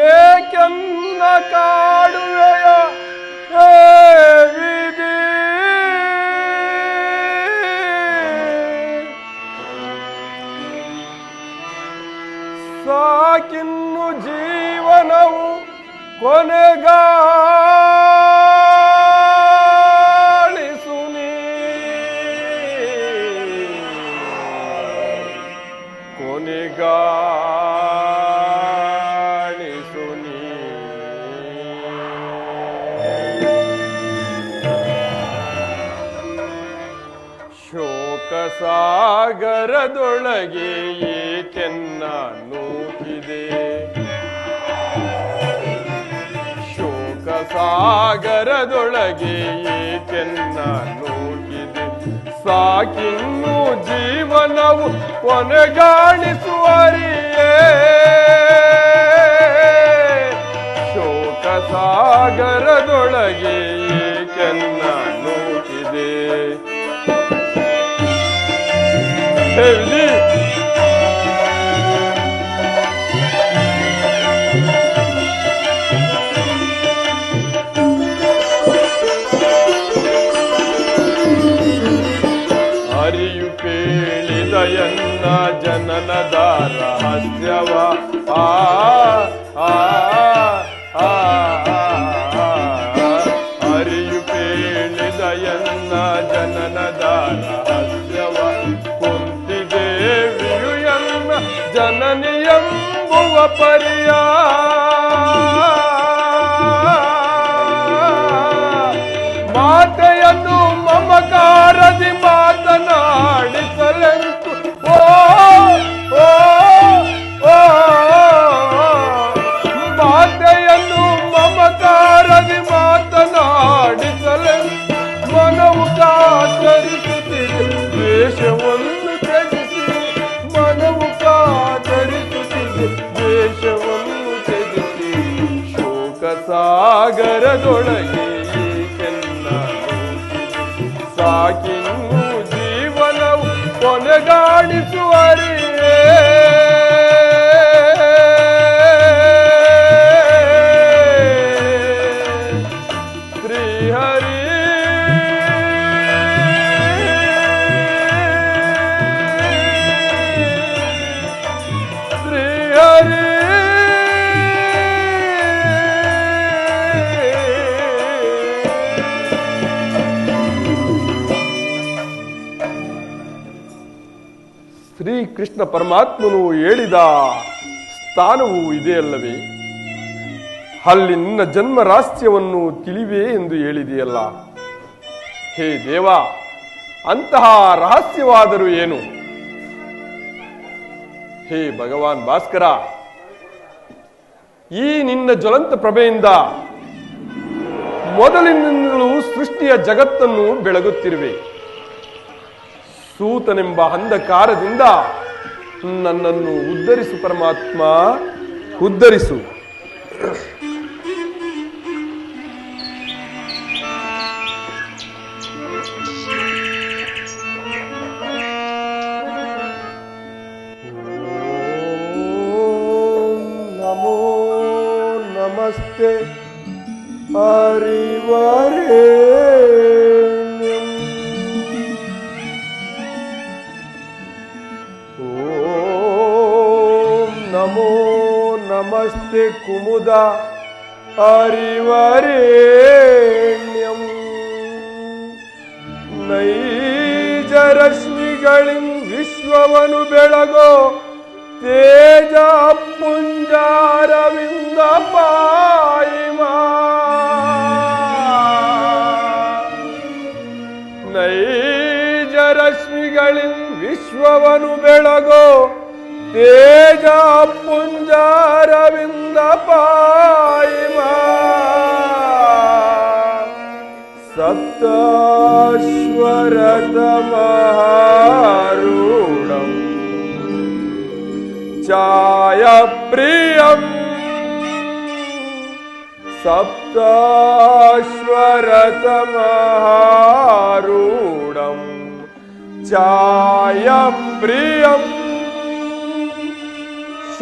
ಏಕೆನ್ನ ಕಾಡುವೆಯ ವಿಧಿ, ಸಾಕಿನ್ನು ಜೀವನವು ಕೊನೆಗಾಣಿಸು ನೀ, ಕೊನೆಗಾಣಿಸು ನೀ. ಶೋಕ ಸಾಗರದೊಳಗೆ ಏಕೆನ್ನ ನೂಕಿದೆ, ಶೋಕ ಸಾಗರದೊಳಗೆ ಏಕೆನ್ನ ನೂಕಿದೆ, ಸಾಕಿನ್ನು ಜೀವನವು ಕೊನೆಗಾಣಿಸುವರಿಯೇ. ಶೋಕ ಸಾಗರದೊಳಗೆ ಏಕೆನ್ನ ನೂಕಿದೆ. ಹೇಳಿ ಅರಿಯು ಕೇಳಿದಯನ್ನ ಜನನದ ರಹಸ್ಯವ, ಆ ಅರಿಯು ಕೇಳಿದಯನ್ನ ಜನನದ ರಹಸ್ಯವ, ಕುಂತಿದೇವಿಯು ಎನ್ನ ಜನನಿಯಂಬುವ ಪರಿಯ, ಮಾತೆಯನ್ನು ಮಮಕಾರದಿ ಮಾತನಾಡಿಸಲೆಂತು, ಓ ಓ ಓ ಮಾತೆಯನ್ನು ಮಮಕಾರದಿ ಮಾತನಾಡಿಸಲೆಂತು, ಮನವು ಕಾತರಿಸುತ್ತಿದೆ ದ್ವೇಷವನ್ನು ತ್ಯಜಿಸಿ, ಮನವು ಕಾತರಿಸುತ್ತಿದೆ ದ್ವೇಷವನ್ನು ತ್ಯಜಿಸಿ. ಶೋಕ ಸಾಗರದೊಳಗೆ ಸಾಕಿನ್ನು ಜೀವನವು ಕೊನೆಗಾಣಿಸುವರಿಯೇ. ಶ್ರೀಹರಿ ಶ್ರೀಹರಿ ಶ್ರೀಕೃಷ್ಣ ಪರಮಾತ್ಮನು ಹೇಳಿದ ಸ್ಥಾನವು ಇದೆಯಲ್ಲವೇ? ಅಲ್ಲಿ ನಿನ್ನ ಜನ್ಮ ರಹಸ್ಯವನ್ನು ತಿಳಿವೆ ಎಂದು ಹೇಳಿದೆಯಲ್ಲ. ಹೇ ದೇವ, ಅಂತಹ ರಹಸ್ಯವಾದರೂ ಏನು? ಹೇ ಭಗವಾನ್ ಭಾಸ್ಕರ, ಈ ನಿನ್ನ ಜ್ವಲಂತ ಪ್ರಭೆಯಿಂದ ಮೊದಲಿನಿಂದಲೂ ಸೃಷ್ಟಿಯ ಜಗತ್ತನ್ನು ಬೆಳಗುತ್ತಿರುವೆ. ಸೂತನೆಂಬ ಅಂಧಕಾರದಿಂದ ನನ್ನನ್ನು ಉದ್ಧರಿಸು ಪರಮಾತ್ಮ, ಉದ್ಧರಿಸು. ನಮೋ ನಮಸ್ತೆ ಹರಿವರೇ, ನಮೋ ನಮಸ್ತೆ ಕುಮುದ ಹರಿವರೇಣ್ಯಂ, ನೈಜರಶ್ಮಿಗಳಿಂ ವಿಶ್ವವನು ಬೆಳಗೋ ತೇಜ ಪುಂಜಾರವಿಂದ ಪಾಯಿಮಾ, ನೈಜರಶ್ಮಿಗಳಿಂ ವಿಶ್ವವನು ಬೆಳಗೋ ತೇಜ ಪುಂಜಾರವಿಂದ ಪಾಯಿಮಾ, ಸಪ್ತಾಶ್ವರತಮಹಾರೂಢಂ ಛಾಯ ಪ್ರಿಯಂ, ಸಪ್ತಾಶ್ವರತಮಹಾರೂಢಂ ಛಾಯ ಪ್ರಿಯಂ,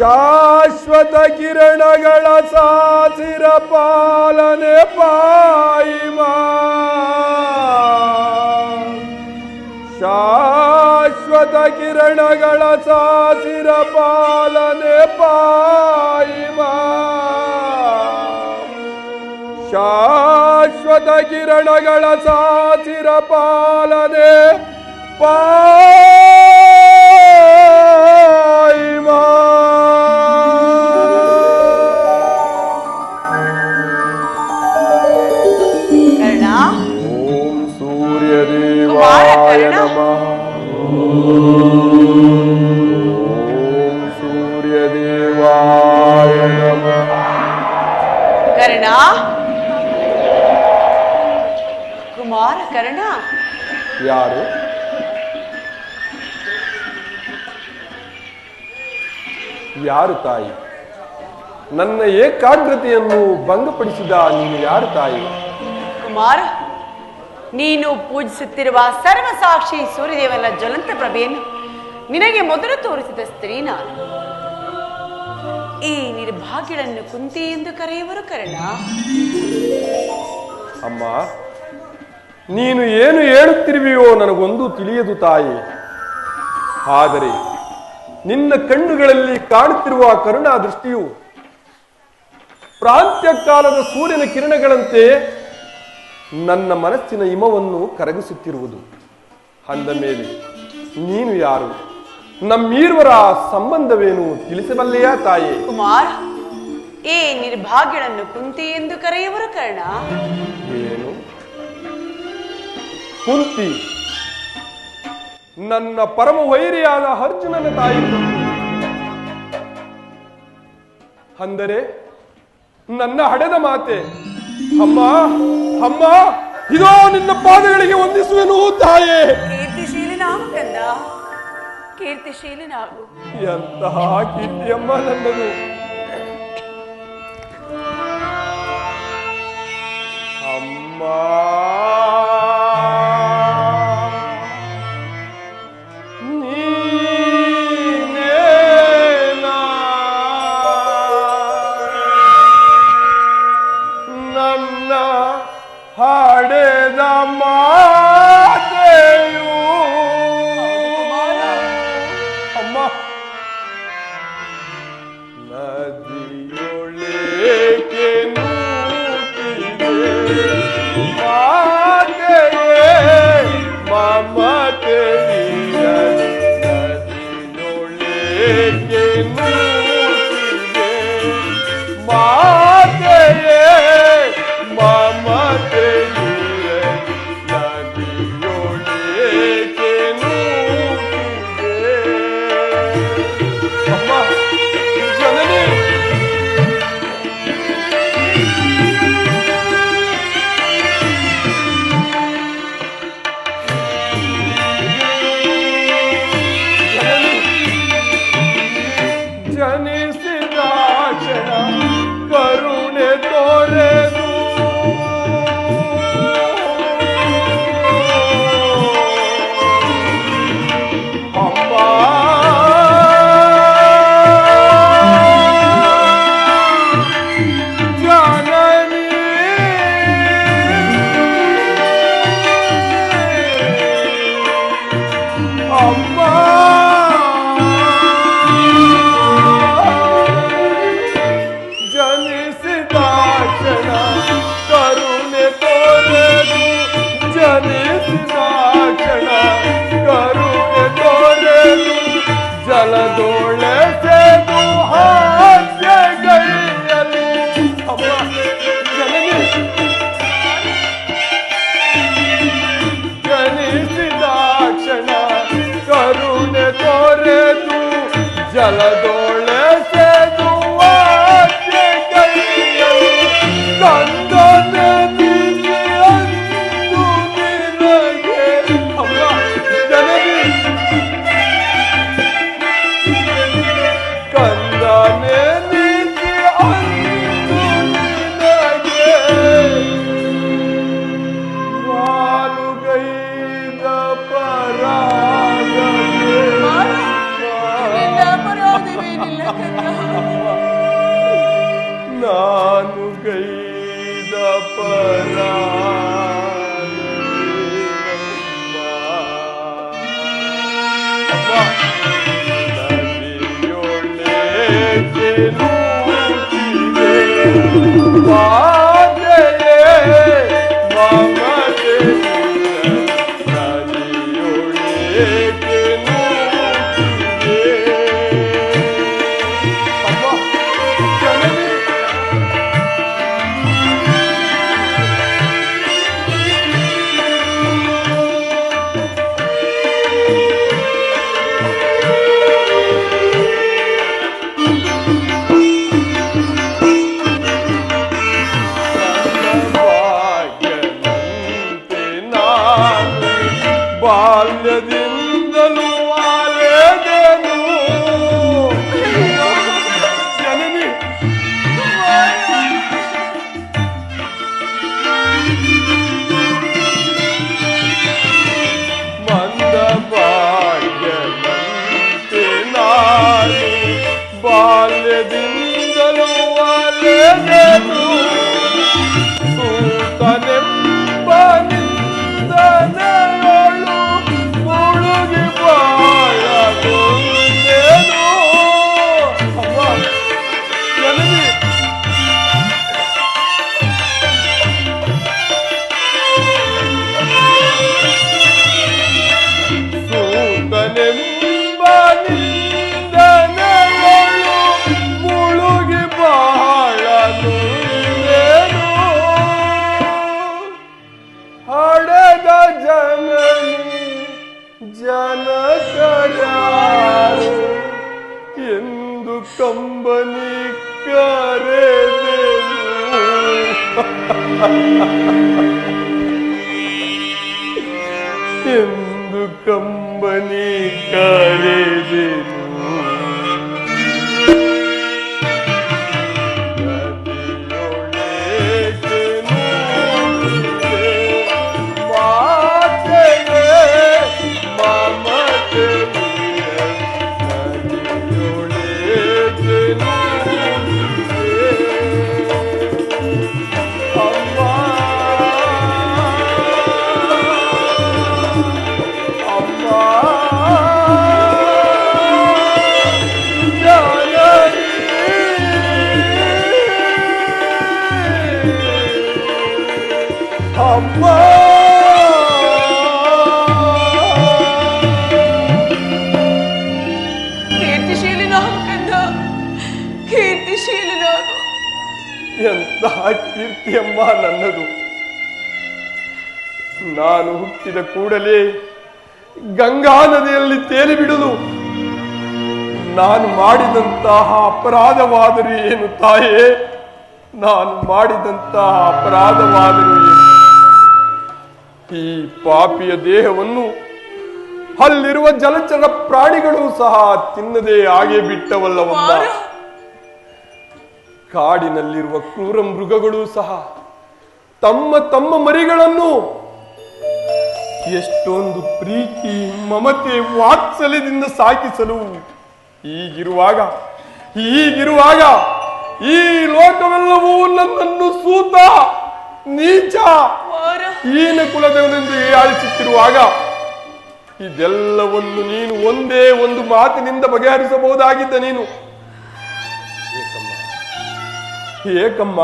ಶಾಶ್ವತ ಕಿರಣಗಳ ಸಾಸಿರ ಪಾಲನೆ ಪಾಯಿಮಾ ಶಾಶ್ವತ ಕಿರಣಗಳ ಸಾಸಿರ ಪಾಲನೆ ಪಾಯಿಮಾ ಶಾಶ್ವತ ಕಿರಣಗಳ ಸಾಸಿರ ಪಾಲನೆ ಪಾಯಿಮಾ ಕರ್ಣ. ಓಂ ಸೂರ್ಯದೇವಾಯ ನಮಃ. ಓಂ ಸೂರ್ಯದೇವಾಯ ನಮಃ. ಕರ್ಣ, ಕುಮಾರ ಕರ್ಣ. ಯಾರು? ಯಾರು ತಾಯಿ? ನನ್ನ ಏಕಾಗ್ರತೆಯನ್ನು ಭಂಗಪಡಿಸಿದ ನೀನು ಯಾರು ತಾಯಿ? ಕುಮಾರ, ನೀನು ಪೂಜಿಸುತ್ತಿರುವ ಸರ್ವಸಾಕ್ಷಿ ಸೂರ್ಯದೇವನ ಜ್ವಲಂತ ಪ್ರಭೆಯನ್ನು ನಿನಗೆ ಮೊದಲು ತೋರಿಸಿದ ಸ್ತ್ರೀ ನಾನು. ಈ ನಿರ್ಭಾಗ್ಯಳನ್ನು ಕುಂತಿ ಎಂದು ಕರೆಯುವರು ಕರ್ಣ. ಅಮ್ಮ, ನೀನು ಏನು ಹೇಳುತ್ತಿರುವೆಯೋ ನನಗೊಂದು ತಿಳಿಯದು ತಾಯಿ. ಆದರೆ ನಿನ್ನ ಕಣ್ಣುಗಳಲ್ಲಿ ಕಾಣುತ್ತಿರುವ ಕರುಣಾ ದೃಷ್ಟಿಯು ಪ್ರಾಂತ್ಯ ಕಾಲದ ಸೂರ್ಯನ ಕಿರಣಗಳಂತೆ ನನ್ನ ಮನಸ್ಸಿನ ಹಿಮವನ್ನು ಕರಗಿಸುತ್ತಿರುವುದು. ಅಂದ ಮೇಲೆ ನೀನು ಯಾರು? ನಮ್ಮೀರ್ವರ ಸಂಬಂಧವೇನು ತಿಳಿಸಬಲ್ಲೆಯಾ ತಾಯಿ? ಕುಮಾರ, ಈ ನಿರ್ಭಾಗ್ಯಳನ್ನು ಕುಂತಿ ಎಂದು ಕರೆಯುವರು ಕರ್ಣ. ಏನು? ಕುಂತಿ? ನನ್ನ ಪರಮ ವೈರಿಯಾದ ಅರ್ಜುನನ ತಾಯಿ ಕುಂತಿ. ಅಂದರೆ ನನ್ನ ಹಡೆದ ಮಾತೆ. ಅಮ್ಮ, ಅಮ್ಮ, ಇದೋ ನಿನ್ನ ಪಾದಗಳಿಗೆ ವಂದಿಸುವೆನು ತಾಯೇ. ಕೀರ್ತಿಶೀಲನಾಗು ಕಂದ, ಕೀರ್ತಿಶೀಲನಾಗು. ಎಂತಹ ಕೀರ್ತಿಯಮ್ಮ ನನ್ನದು. ಅಮ್ಮ, ಹಡೆದ ಮಾತೆಯು. ಅಮ್ಮ, ನದಿಯೊಳಗೆ ನೂಕಿದೆ ಮಾತೆಯೇ ಮಮತೆ ನದಿಯೊಳಗೆ ನೂಕಿದೆ ಮಾತೆಯೇ ಮಮತೆ ಜನಿಸಿದ ಕ್ಷಣ ನಡೆದೆನು ಸೂತನೆಂಬ ನಿಂದನೆಯೊಳು ಮುಳುಗಿ ಬಾಳಗೊಂಡೆನು. ಅಮ್ಮ ಜನನಿ ಸೂತನೆಂಬ ನಿಂದನೆಯೊಳು ಮುಳುಗಿ ಬಾಳಗೊಂಡೆನು. ಹಡೆದ ಜನನಿ ಜನಕರ್ಯಾರು ಎಂದು ಕಂಬನಿ ಕರೆದೆನು. ಎಂದು ಕಂಬನಿ ಕರೆದೆನು. ಕೀರ್ತಿಶೀಲಿ ನಾನು ಕಂದ, ಕೀರ್ತಿಶೀಲಿ ನಾನು. ಎಂತಹ ಕೀರ್ತಿಯಮ್ಮ ನನ್ನದು. ನಾನು ಹುಟ್ಟಿದ ಕೂಡಲೇ ಗಂಗಾ ನದಿಯಲ್ಲಿ ತೇಲಿ ಬಿಡುವುದು ನಾನು ಮಾಡಿದಂತಹ ಅಪರಾಧವಾದರೂ ಏನು ತಾಯೇ? ನಾನು ಮಾಡಿದಂತಹ ಅಪರಾಧವಾದರೂ ಏನು? ಈ ಪಾಪಿಯ ದೇಹವನ್ನು ಅಲ್ಲಿರುವ ಜಲಚರ ಪ್ರಾಣಿಗಳು ಸಹ ತಿನ್ನದೆ ಹಾಗೆ ಬಿಟ್ಟವಲ್ಲವಮ್ಮ. ಕಾಡಿನಲ್ಲಿರುವ ಕ್ರೂರ ಮೃಗಗಳು ಸಹ ತಮ್ಮ ತಮ್ಮ ಮರಿಗಳನ್ನು ಎಷ್ಟೊಂದು ಪ್ರೀತಿ ಮಮತೆ ವಾತ್ಸಲ್ಯದಿಂದ ಸಾಕಿಸಲು ಈಗಿರುವಾಗ ಈ ಲೋಕವೆಲ್ಲವೂ ನನ್ನನ್ನು ಸೂತ ನೀಚ ಹೀನ ಕುಲದವನೆಂದು ಆಳಿಸುತ್ತಿರುವಾಗ ಇದೆಲ್ಲವನ್ನು ನೀನು ಒಂದೇ ಒಂದು ಮಾತಿನಿಂದ ಬಗೆಹರಿಸಬಹುದಾಗಿದ್ದ ನೀನು. ಏಕಮ್ಮ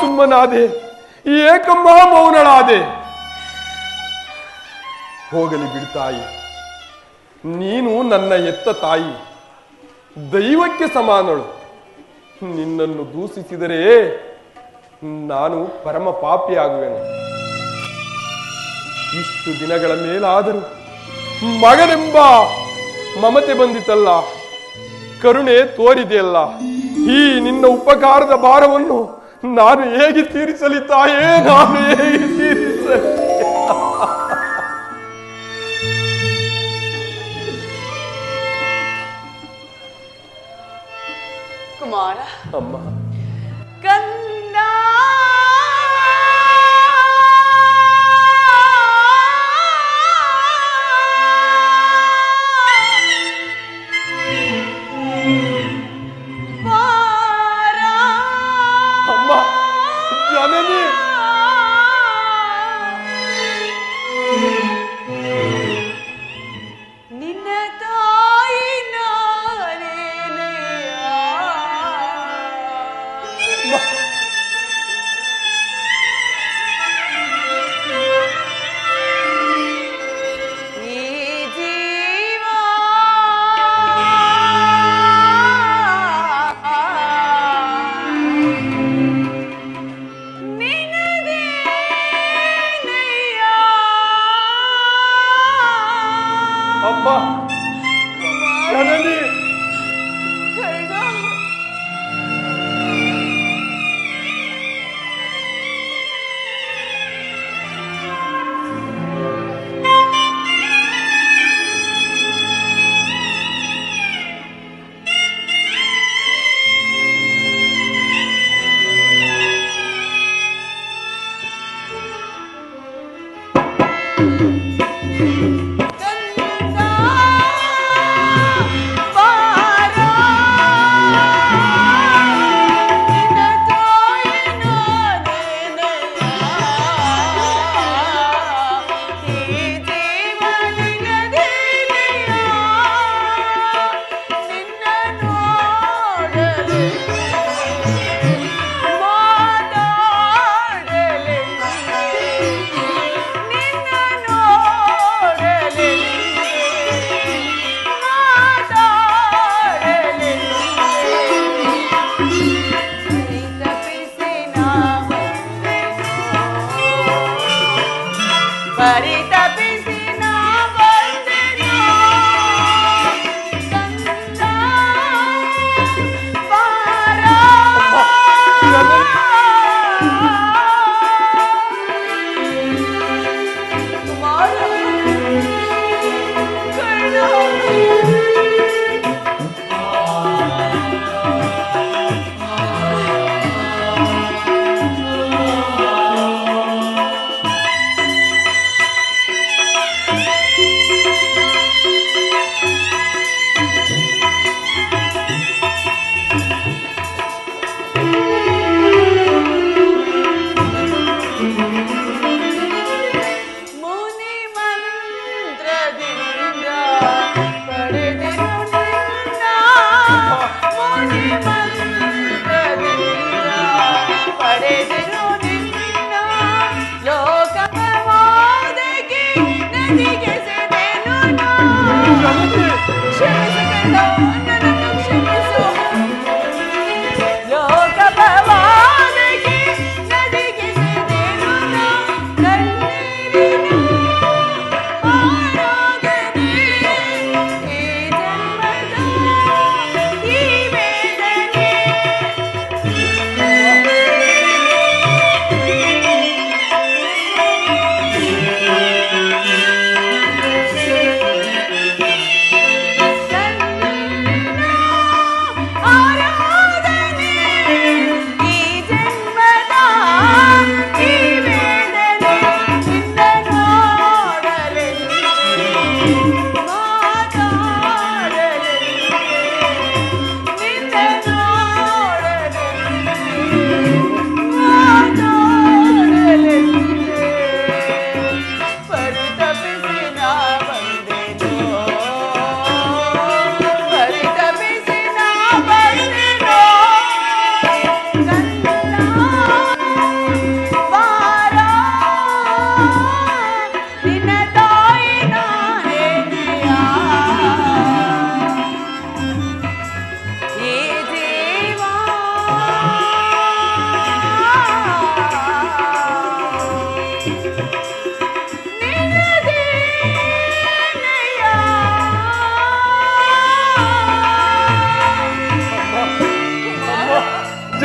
ಸುಮ್ಮನಾದೆ, ಏಕಮ್ಮ ಮೌನಳಾದೆ. ಹೋಗಲಿ ಬಿಡ್ತಾಯಿ, ನೀನು ನನ್ನ ಎತ್ತ ತಾಯಿ, ದೈವಕ್ಕೆ ಸಮಾನಳು. ನಿನ್ನನ್ನು ದೂಷಿಸಿದರೆ ನಾನು ಪರಮ ಪಾಪಿಯಾಗುವೆನು. ಇಷ್ಟು ದಿನಗಳ ಮೇಲಾದರೂ ಮಗನೆಂಬ ಮಮತೆ ಬಂದಿತಲ್ಲ, ಕರುಣೆ ತೋರಿದೆಯಲ್ಲ, ಈ ನಿನ್ನ ಉಪಕಾರದ ಭಾರವನ್ನು ನಾನು ಹೇಗೆ ತೀರಿಸಲಿ ತಾಯೇ? ನಾನು ಹೇಗೆ ತೀರಿಸಲಿ? ಕುಮಾರ, ಅಮ್ಮ, ಕಂದ, ಅಮ್ಮ ಜನನಿ, ನಿನ್ನ ತಾಯಿ ನಾನೇನೆಯ.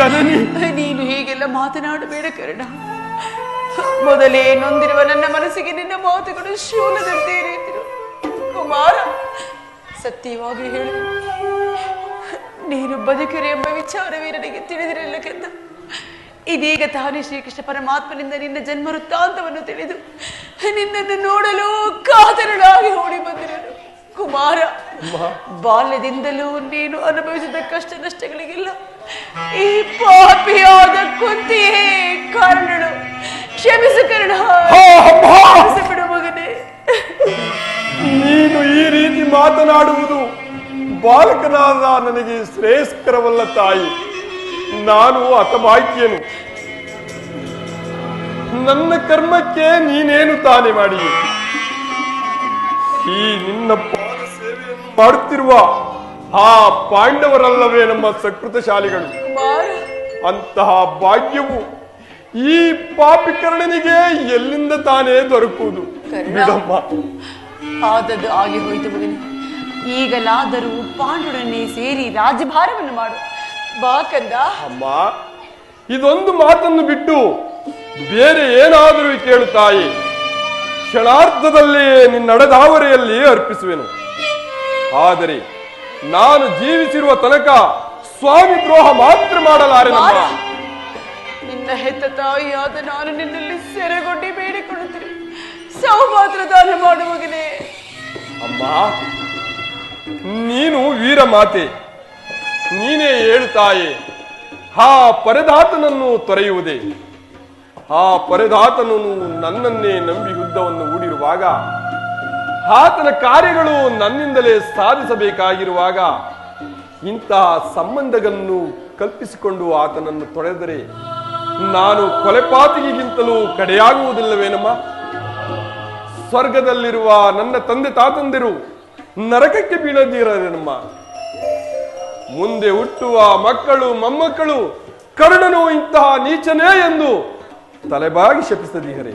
ಜನನಿ, ನೀನು ಹೀಗೆಲ್ಲ ಮಾತನಾಡಬೇಡ ಕರ್ಣ. ಮೊದಲೇ ನೊಂದಿರುವ ನನ್ನ ಮನಸ್ಸಿಗೆ ನಿನ್ನ ಮಾತುಗಳು ಶೂಲದಂತೆ ಇರಿದ್ರು. ಕುಮಾರ, ಸತ್ಯವಾಗಿ ಹೇಳು, ನೀನು ಬದುಕಿರು ಎಂಬ ವಿಚಾರವೇ ನನಗೆ ತಿಳಿದಿರಲಿಕ್ಕೆಂದು ಇದೀಗ ತಾನೇ ಶ್ರೀಕೃಷ್ಣ ಪರಮಾತ್ಮನಿಂದ ನಿನ್ನ ಜನ್ಮ ವೃತ್ತಾಂತವನ್ನು ತಿಳಿದು ನಿನ್ನನ್ನು ನೋಡಲು ಕಾತರನಾಗಿ ಓಡಿ ಬಂದಿರನು. ಕುಮಾರ, ಬಾಲ್ಯದಿಂದಲೂ ನೀನು ಅನುಭವಿಸಿದ ಕಷ್ಟ ನಷ್ಟಗಳಿಗಿಲ್ಲ ಈ ಪಾಪಿಯಾದ ಕುಂತಿಯೇ ಕಾರಣಳು. ಕ್ಷಮಿಸು ಕರ್ಣ, ಬಿಡು ಮಗನೇ. ನೀನು ಈ ರೀತಿ ಮಾತನಾಡುವುದು ಬಾಲಕನಾದ ನನಗೆ ಶ್ರೇಯಸ್ಕರವಲ್ಲ ತಾಯಿ. ನಾನು ಹತಭಾಗ್ಯನು. ನನ್ನ ಕರ್ಮಕ್ಕೆ ನೀನೇನು ತಾನೇ ಮಾಡಿ ಈ ನಿನ್ನ ಪಾದ ಸೇವೆಯನ್ನು ಮಾಡುತ್ತಿರುವ ಆ ಪಾಂಡವರಲ್ಲವೇ ನಮ್ಮ ಸಕೃತಶಾಲಿಗಳು? ಅಂತಹ ಭಾಗ್ಯವು ಈ ಪಾಪಿಕರ್ಣನಿಗೆ ಎಲ್ಲಿಂದ ತಾನೇ ದೊರಕುವುದು? ಬಿಡಮ್ಮ. ಆದದ್ದು ಆಗಿ ಹೋಯಿತು ಮಗನೇ. ಈಗಲಾದರೂ ಪಾಂಡುರನ್ನೇ ಸೇರಿ ರಾಜ್ಯಭಾರವನ್ನು ಮಾಡು ಬಾ ಕಂದ. ಅಮ್ಮ, ಇದೊಂದು ಮಾತನ್ನು ಬಿಟ್ಟು ಬೇರೆ ಏನಾದರೂ ಕೇಳು ತಾಯಿ. ಕ್ಷಣಾರ್ಧದಲ್ಲೇ ನಿನ್ನಡದಾವರೆಯಲ್ಲಿ ಅರ್ಪಿಸುವೆನು. ಆದರೆ ನಾನು ಜೀವಿಸಿರುವ ತನಕ ಸ್ವಾಮಿ ದ್ರೋಹ ಮಾತ್ರ ಮಾಡಲಾರೆನಮ್ಮ. ನಿನ್ನ ಹೆತ್ತ ತಾಯಿಯಾದ ನಾನು ನಿನ್ನಲ್ಲಿ ಸೆರೆಗೊಂಡಿ ಬೇಡಿಕೊಳ್ಳುತ್ತೇನೆ. ಸೌಮಾತ್ರ ದಾನ ಮಾಡು ಮಗನೇ. ಅಮ್ಮ, ನೀನು ವೀರ ಮಾತೆ. ನೀನೇ ಹೇಳು ತಾಯಿ, ಆ ಪರದಾತನನ್ನು ತೊರೆಯುವುದೇ? ಆ ಪರದಾತನು ನನ್ನನ್ನೇ ನಂಬಿ ಯುದ್ಧವನ್ನು ಹೂಡಿರುವಾಗ, ಆತನ ಕಾರ್ಯಗಳು ನನ್ನಿಂದಲೇ ಸಾಧಿಸಬೇಕಾಗಿರುವಾಗ ಇಂತಹ ಸಂಬಂಧಗಳನ್ನು ಕಲ್ಪಿಸಿಕೊಂಡು ಆತನನ್ನು ತೊರೆದರೆ ನಾನು ಕೊಲೆಪಾತಕಿಗಿಂತಲೂ ಕಡೆಯಾಗುವುದಿಲ್ಲವೇನಮ್ಮ? ಸ್ವರ್ಗದಲ್ಲಿರುವ ನನ್ನ ತಂದೆ ತಾತಂದಿರು ನರಕಕ್ಕೆ ಬೀಳದಿರಮ್ಮ. ಮುಂದೆ ಹುಟ್ಟುವ ಮಕ್ಕಳು ಮೊಮ್ಮಕ್ಕಳು ಕರ್ಣನು ಇಂತಹ ನೀಚನೇ ಎಂದು ತಲೆಬಾಗಿ ಶಪಿಸದಿಹರೆ.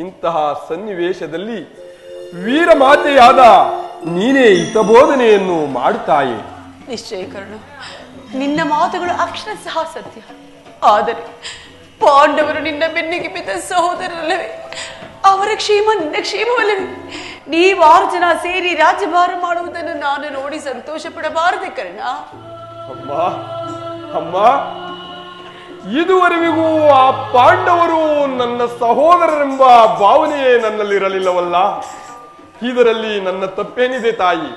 ಇಂತಹ ಸನ್ನಿವೇಶದಲ್ಲಿ ವೀರಮಾತೆಯಾದ ನೀನೇ ಹಿತಬೋಧನೆಯನ್ನು ಮಾಡುತ್ತಾಯೆ. ನಿಶ್ಚಯ ಕರ್ಣ, ನಿನ್ನ ಮಾತುಗಳು ಅಕ್ಷರಶಃ ಸತ್ಯ. ಆದರೆ ಪಾಂಡವರು ನಿನ್ನ ಬೆನ್ನಿಗೆ ಬಿದ್ದ ಸಹೋದರರಲ್ಲವೇ? ಅವರ ಕ್ಷೇಮ ನಿನ್ನ ಕ್ಷೇಮವಲ್ಲವೇ? ನೀವಾರು ಜನ ಸೇರಿ ರಾಜ್ಯಭಾರ ಮಾಡುವುದನ್ನು ನಾನು ನೋಡಿ ಸಂತೋಷ ಪಡಬಾರದೆ ಕರ್ಣ? ಅಮ್ಮ, ಅಮ್ಮ, ಇದುವರೆಗೂ ಆ ಪಾಂಡವರು ನನ್ನ ಸಹೋದರರೆಂಬ ಭಾವನೆಯೇ ನನ್ನಲ್ಲಿರಲಿಲ್ಲವಲ್ಲ. ಇದರಲ್ಲಿ ನನ್ನ ತಪ್ಪೇನಿದೆ ತಾಯಿ?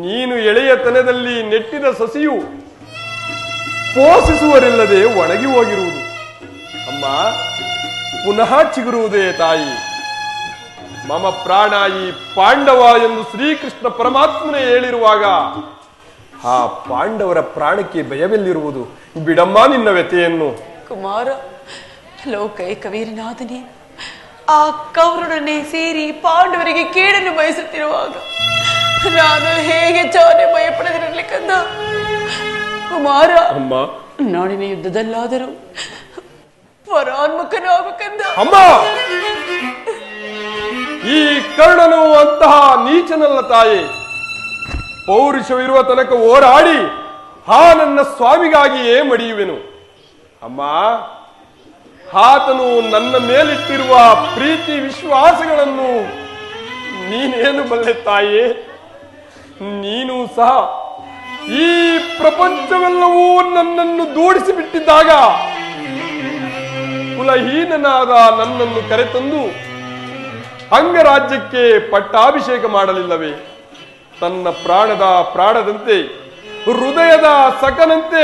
ನೀನು ಎಳೆಯತನದಲ್ಲಿ ನೆಟ್ಟಿದ ಸಸಿಯು ಪೋಷಿಸುವರಿಲ್ಲದೆ ಒಣಗಿ ಹೋಗಿರುವುದು ಅಮ್ಮ, ಪುನಃ ಚಿಗುರುವುದೇ ತಾಯಿ? ಮಮ ಪ್ರಾಣ ಈ ಪಾಂಡವ ಎಂದು ಶ್ರೀಕೃಷ್ಣ ಪರಮಾತ್ಮನೇ ಹೇಳಿರುವಾಗ ಆ ಪಾಂಡವರ ಪ್ರಾಣಕ್ಕೆ ಭಯವೆಲ್ಲಿರುವುದು? ಬಿಡಮ್ಮ ನಿನ್ನ ವ್ಯಥೆಯನ್ನು. ಕುಮಾರ, ಲೋಕೈಕ ವೀರನಾದನೇ, ಆ ಕೌರವರನ್ನೇ ಸೇರಿ ಪಾಂಡವರಿಗೆ ಕೇಡನ್ನು ಬಯಸುತ್ತಿರುವಾಗ ನಾನು ಹೇಗೆ ಚಾನೆ ಭಯಪಡದಿರಲಿಕ್ಕಂದ? ಕುಮಾರ, ಅಮ್ಮ, ನಾಡಿನ ಯುದ್ಧದಲ್ಲಾದರೂ ಪರಾನ್ಮುಖನಾಗಬೇಕಂದ. ಅಮ್ಮ, ಈ ಕರ್ಣನು ಅಂತಹ ನೀಚನಲ್ಲ ತಾಯಿ. ಪೌರುಷವಿರುವ ತನಕ ಹೋರಾಡಿ ಆ ನನ್ನ ಸ್ವಾಮಿಗಾಗಿಯೇ ಮಡಿಯುವೆನು. ಅಮ್ಮ, ಆತನು ನನ್ನ ಮೇಲಿಟ್ಟಿರುವ ಪ್ರೀತಿ ವಿಶ್ವಾಸಗಳನ್ನು ನೀನೇನು ಬಲ್ಲೆ ತಾಯಿ? ನೀನು ಸಹ ಈ ಪ್ರಪಂಚವೆಲ್ಲವೂ ನನ್ನನ್ನು ದೂಡಿಸಿ ಬಿಟ್ಟಿದ್ದಾಗ ಕುಲಹೀನನಾದ ನನ್ನನ್ನು ಕರೆತಂದು ಅಂಗರಾಜ್ಯಕ್ಕೆ ಪಟ್ಟಾಭಿಷೇಕ ಮಾಡಲಿಲ್ಲವೇ? ತನ್ನ ಪ್ರಾಣದ ಪ್ರಾಣದಂತೆ, ಹೃದಯದ ಸಕನಂತೆ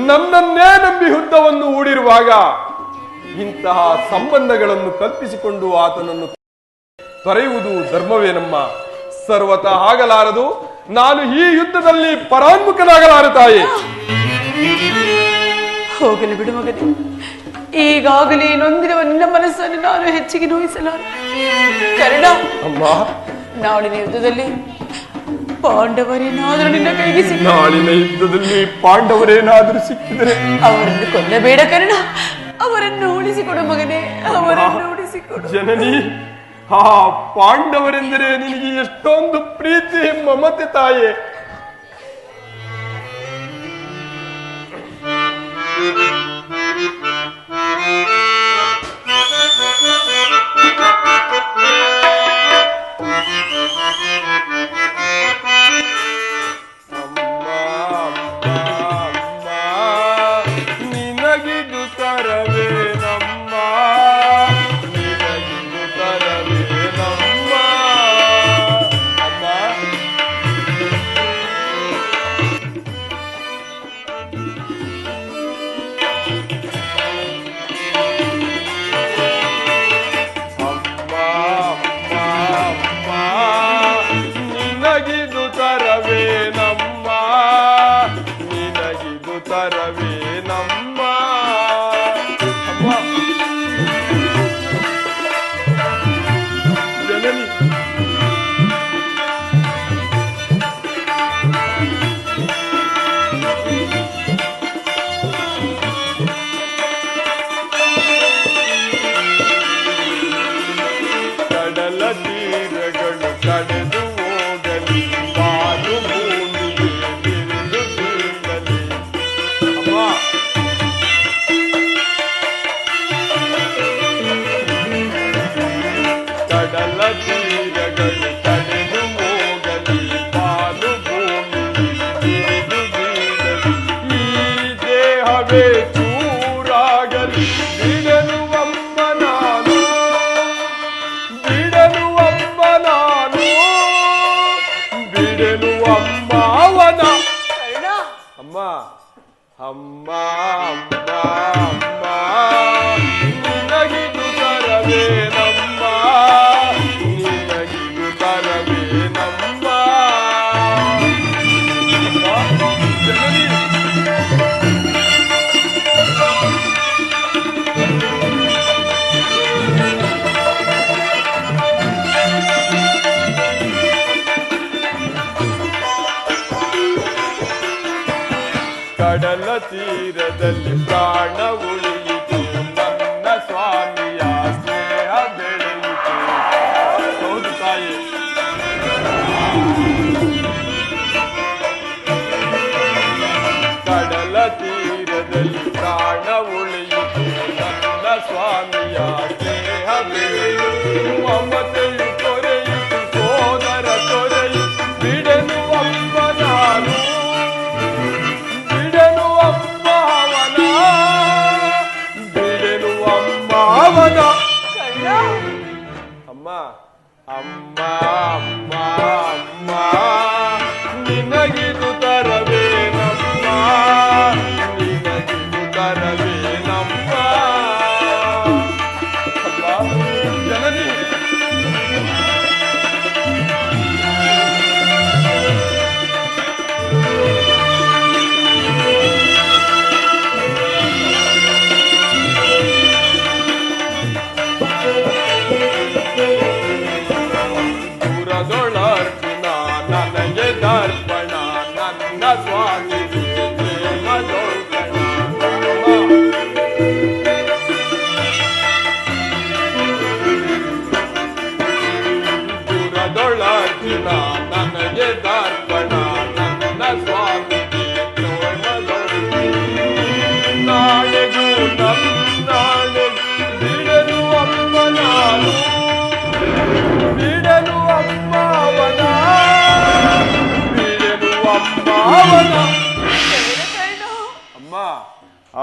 ನನ್ನನ್ನೇ ನಂಬಿ ಯುದ್ಧವನ್ನು ಹೂಡಿರುವಾಗ ಇಂತಹ ಸಂಬಂಧಗಳನ್ನು ಕಲ್ಪಿಸಿಕೊಂಡು ಆತನನ್ನು ತೊರೆಯುವುದು ಧರ್ಮವೇನಮ್ಮ? ಸರ್ವತಃ ಆಗಲಾರದು. ನಾನು ಈ ಯುದ್ಧದಲ್ಲಿ ಪರಾನ್ಮುಖನಾಗಲಾರ ತಾಯಿ. ಹೋಗಲಿ ಬಿಡು ಮಗನೇ. ಈಗಾಗಲೇ ನೊಂದಿರುವ ನಿನ್ನ ಮನಸ್ಸನ್ನು ನಾನು ಹೆಚ್ಚಿಗೆ ನೋಯಿಸಲಾರೆ. ಕರ್ಣ, ಅಮ್ಮ, ನಾಳಿನ ಯುದ್ಧದಲ್ಲಿ ಪಾಂಡವರೇನಾದರೂ ನಿನ್ನ ಕೈಗೆ ಸಿಕ್ಕ, ನಾಳಿನ ಯುದ್ಧದಲ್ಲಿ ಪಾಂಡವರೇನಾದರೂ ಸಿಕ್ಕಿದರೆ ಅವರನ್ನು ಕೊಲ್ಲಬೇಡ ಕರ್ಣ. ಅವರನ್ನು ಉಳಿಸಿಕೊಡು ಮಗನೇ, ಅವರನ್ನು ಉಳಿಸಿಕೊಡು. ಜನನಿ, ಆ ಪಾಂಡವರೆಂದರೆ ನಿನಗೆ ಎಷ್ಟೊಂದು ಪ್ರೀತಿ ಮಮತೆ ತಾಯೇ. ನಿನಗಿದು ತರವೇ ನಮ್ಮ ಅಮ್ಮ ಜನನಿ. ಕಡಲ ತೀರಗಳು ಕಡೆದು ಹೋಗಲಿ, ಬಾನು ಭೂಮಿಗೆ ಬಿರುದು ಬೀಳಲಿ. ಅಮ್ಮ ಕಡಲ ತೀರಗಳು ಕಡೆದು ಹೋಗಲಿ, ಬಾನು ಭೂಮಿಗೆ ಬಿರುದು ಬೀಳಲಿ. ಈ ದೇಹವೇ ಚೂರಾಗಲಿ, ಬಿಡಲು ಅಮ್ಮ ನಾನು, ಬಿಡಲು ಅಮ್ಮ ನಾನು, ಬಿಡಲು ಅಮ್ಮ ಅವನ. ಕರ್ಣ, ಅಮ್ಮ ಅಮ್ಮ ಅಮ್ಮ ಅಮ್ಮ ನಿನಗಿದು ತರವೇ ನಮ್ಮ, ನಿನಗಿದು ತರವೇ ನಮ್ಮ ಅಮ್ಮ ಜನನಿ. ಕಡಲ ತೀರದಲ್ಲಿ ಪ್ರಾಣ ಉಳಿಯಿತು, ನನ್ನ ಸ್ವಾಮಿಯ ಸ್ನೇಹ ಬೆಳೆಯಿತು. ಹೌದು ತಾಯಿ. ಕಡಲ ತೀರದಲ್ಲಿ ಪ್ರಾಣ ಉಳಿಯಿತು, ನನ್ನ ಸ್ವಾಮಿಯ ಸ್ನೇಹ ಬೆಳೆಯಿತು. ಮಮತೆಯು ತೊರೆಯಿತು, ಸೋದರ ತೊರೆಯಿತು, ಬಿಡಲು ಅಮ್ಮ ನಾನು, ಬಿಡಲು ಅಮ್ಮ ಅವನ, ಬಿಡಲು ಅಮ್ಮ ಅವನ. ಕರ್ಣ, ಅಮ್ಮ ಅಮ್ಮ ಅಮ್ಮ ಅಮ್ಮ ನಿನಗಿದು ತರವೇ ನಮ್ಮ, ನಿನಗಿದು ತರವೇ ನಮ್ಮ ಅಮ್ಮ ಜನನಿ. ದೂರದೊಳರ್ಜುನ ನನಗೆ ದರ್ಪಣ, ನನ್ನ ಸ್ವಾಮಿಗೆ ಪ್ರೇಮದೊಳ್ಕಣ. ದೂರದೊಳರ್ಜುನ ನನಗೆ ದರ್ಪಣ, ನನ್ನ ಸ್ವಾಮಿಗೆ ಪ್ರೇಮದೊಳ್ಕಣ. ನಾಳೆಗೂ ನನ್ನಾಳೆಗೂ ಬಿಡಲು ಅಮ್ಮ ನಾನು, ಬಿಡಲು ಅಮ್ಮ ಅವನ, ಬಿಡಲು ಅಮ್ಮ ಅವನ. ಕರ್ಣ, ಅಮ್ಮ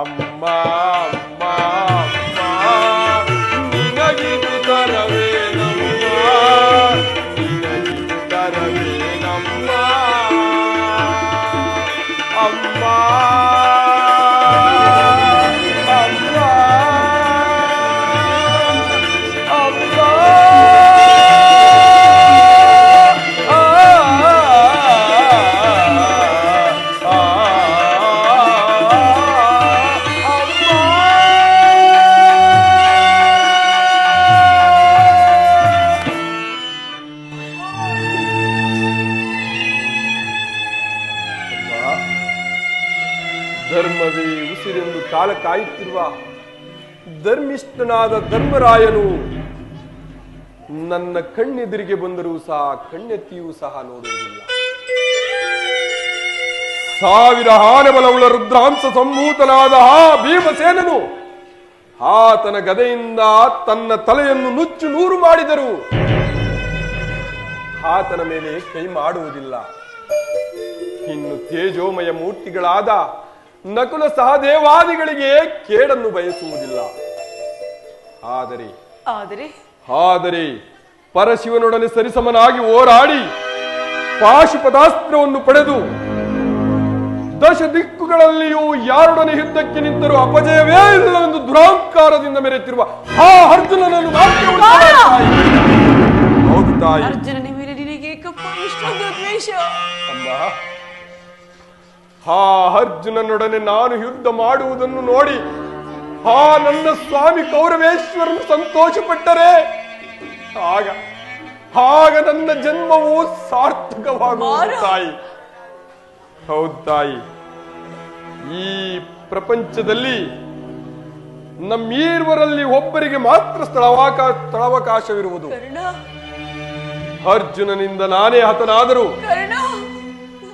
ಅಮ್ಮ ಅಮ್ಮ ಅಮ್ಮ ನಿನಗಿದು ತರವೇ ನಮ್ಮ, ನಿನಗಿದು ತರವೇ ನಮ್ಮ ಅಮ್ಮ ಅಮ್ಮ ಅಮ್ಮ. ಧರ್ಮವೇ ಉಸಿರೆಂದು ಕಾಲ ಕಾಯುತ್ತಿರುವ ಧರ್ಮಿಷ್ಠನಾದ ಧರ್ಮರಾಯನು ನನ್ನ ಕಣ್ಣೆದುರಿಗೆ ಬಂದರೂ ಸಹ ಕಣ್ಣೆತ್ತಿಯೂ ಸಹ ನೋಡುವುದಿಲ್ಲ. ಸಾವಿರ ಆನೆಬಲವುಳ್ಳ ರುದ್ರಾಂಶ ಸಂಭೂತನಾದ ಆ ಭೀಮಸೇನನು ಆತನ ಗದೆಯಿಂದ ತನ್ನ ತಲೆಯನ್ನು ನುಚ್ಚು ನೂರು ಮಾಡಿದರು ಆತನ ಮೇಲೆ ಕೈ ಮಾಡುವುದಿಲ್ಲ. ಇನ್ನು ತೇಜೋಮಯ ಮೂರ್ತಿಗಳಾದ ನಕುಲ ಸಹದೇವಾದಿಗಳಿಗೆ ಕೇಡನ್ನು ಬಯಸುವುದಿಲ್ಲ. ಆದರೆ ಆದರೆ ಆದರೆ ಪರಶಿವನೊಡನೆ ಸರಿಸಮನಾಗಿ ಹೋರಾಡಿ ಪಾಶುಪದಾಸ್ತ್ರವನ್ನು ಪಡೆದು ದಶ ದಿಕ್ಕುಗಳಲ್ಲಿಯೂ ಯಾರೊಡನೆ ಯುದ್ಧಕ್ಕೆ ನಿಂತರೂ ಅಪಜಯವೇ ಇಲ್ಲವೆಂದು ದುರಾಂಕಾರದಿಂದ ಮೆರೆತಿರುವ ಆ ಅರ್ಜುನನನ್ನು ಮಾತ್ರ ಉಳಿಸಿದ ತಾಯಿ. ಹೌದು ತಾಯಿ. ಅರ್ಜುನನ ಮೇಲೆ ನಿನಗೆ ಇಷ್ಟೊಂದು ದ್ವೇಷ? ಅಮ್ಮ, ಆ ಅರ್ಜುನನೊಡನೆ ನಾನು ಯುದ್ಧ ಮಾಡುವುದನ್ನು ನೋಡಿ ಆ ನನ್ನ ಸ್ವಾಮಿ ಕೌರವೇಶ್ವರನು ಸಂತೋಷಪಟ್ಟರೆ ಆಗ ಆಗ ನನ್ನ ಜನ್ಮವು ಸಾರ್ಥಕವಾಗುವುದು ತಾಯಿ. ಹೌದು ತಾಯಿ, ಈ ಪ್ರಪಂಚದಲ್ಲಿ ನಮ್ಮೀರ್ವರಲ್ಲಿ ಒಬ್ಬರಿಗೆ ಮಾತ್ರ ಸ್ಥಳಾವಕಾಶವಿರುವುದು. ಅರ್ಜುನನಿಂದ ನಾನೇ ಹತನಾದರೂ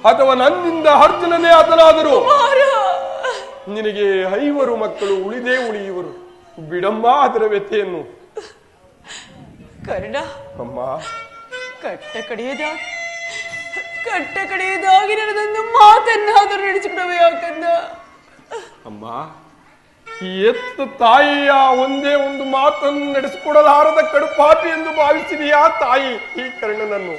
ಅಥವಾ ನನ್ನಿಂದ ಅರ್ಜುನನೇ ಹತನಾದರೂ ನಿನಗೆ 5 ಮಕ್ಕಳು ಉಳಿದೇ ಉಳಿಯುವರು. ಬಿಡಮ್ಮ ಅದರ ವ್ಯಥೆಯನ್ನು. ಕರ್ಣ, ಅಮ್ಮ, ಕಟ್ಟ ಕಡೆಯದಾಗಿ ನನ್ನದೊಂದು ಮಾತನ್ನಾದರೂ ನಡೆಸಿಕೊಡವೇ ಯಾಕಂದ. ಅಮ್ಮ, ಈ ಎತ್ತ ತಾಯಿಯ ಒಂದೇ ಒಂದು ಮಾತನ್ನು ನಡೆಸಿಕೊಡಲಾರದ ಕಡುಪಾಪಿ ಎಂದು ಭಾವಿಸಿದೆಯಾ ತಾಯಿ ಈ ಕರ್ಣನನ್ನು?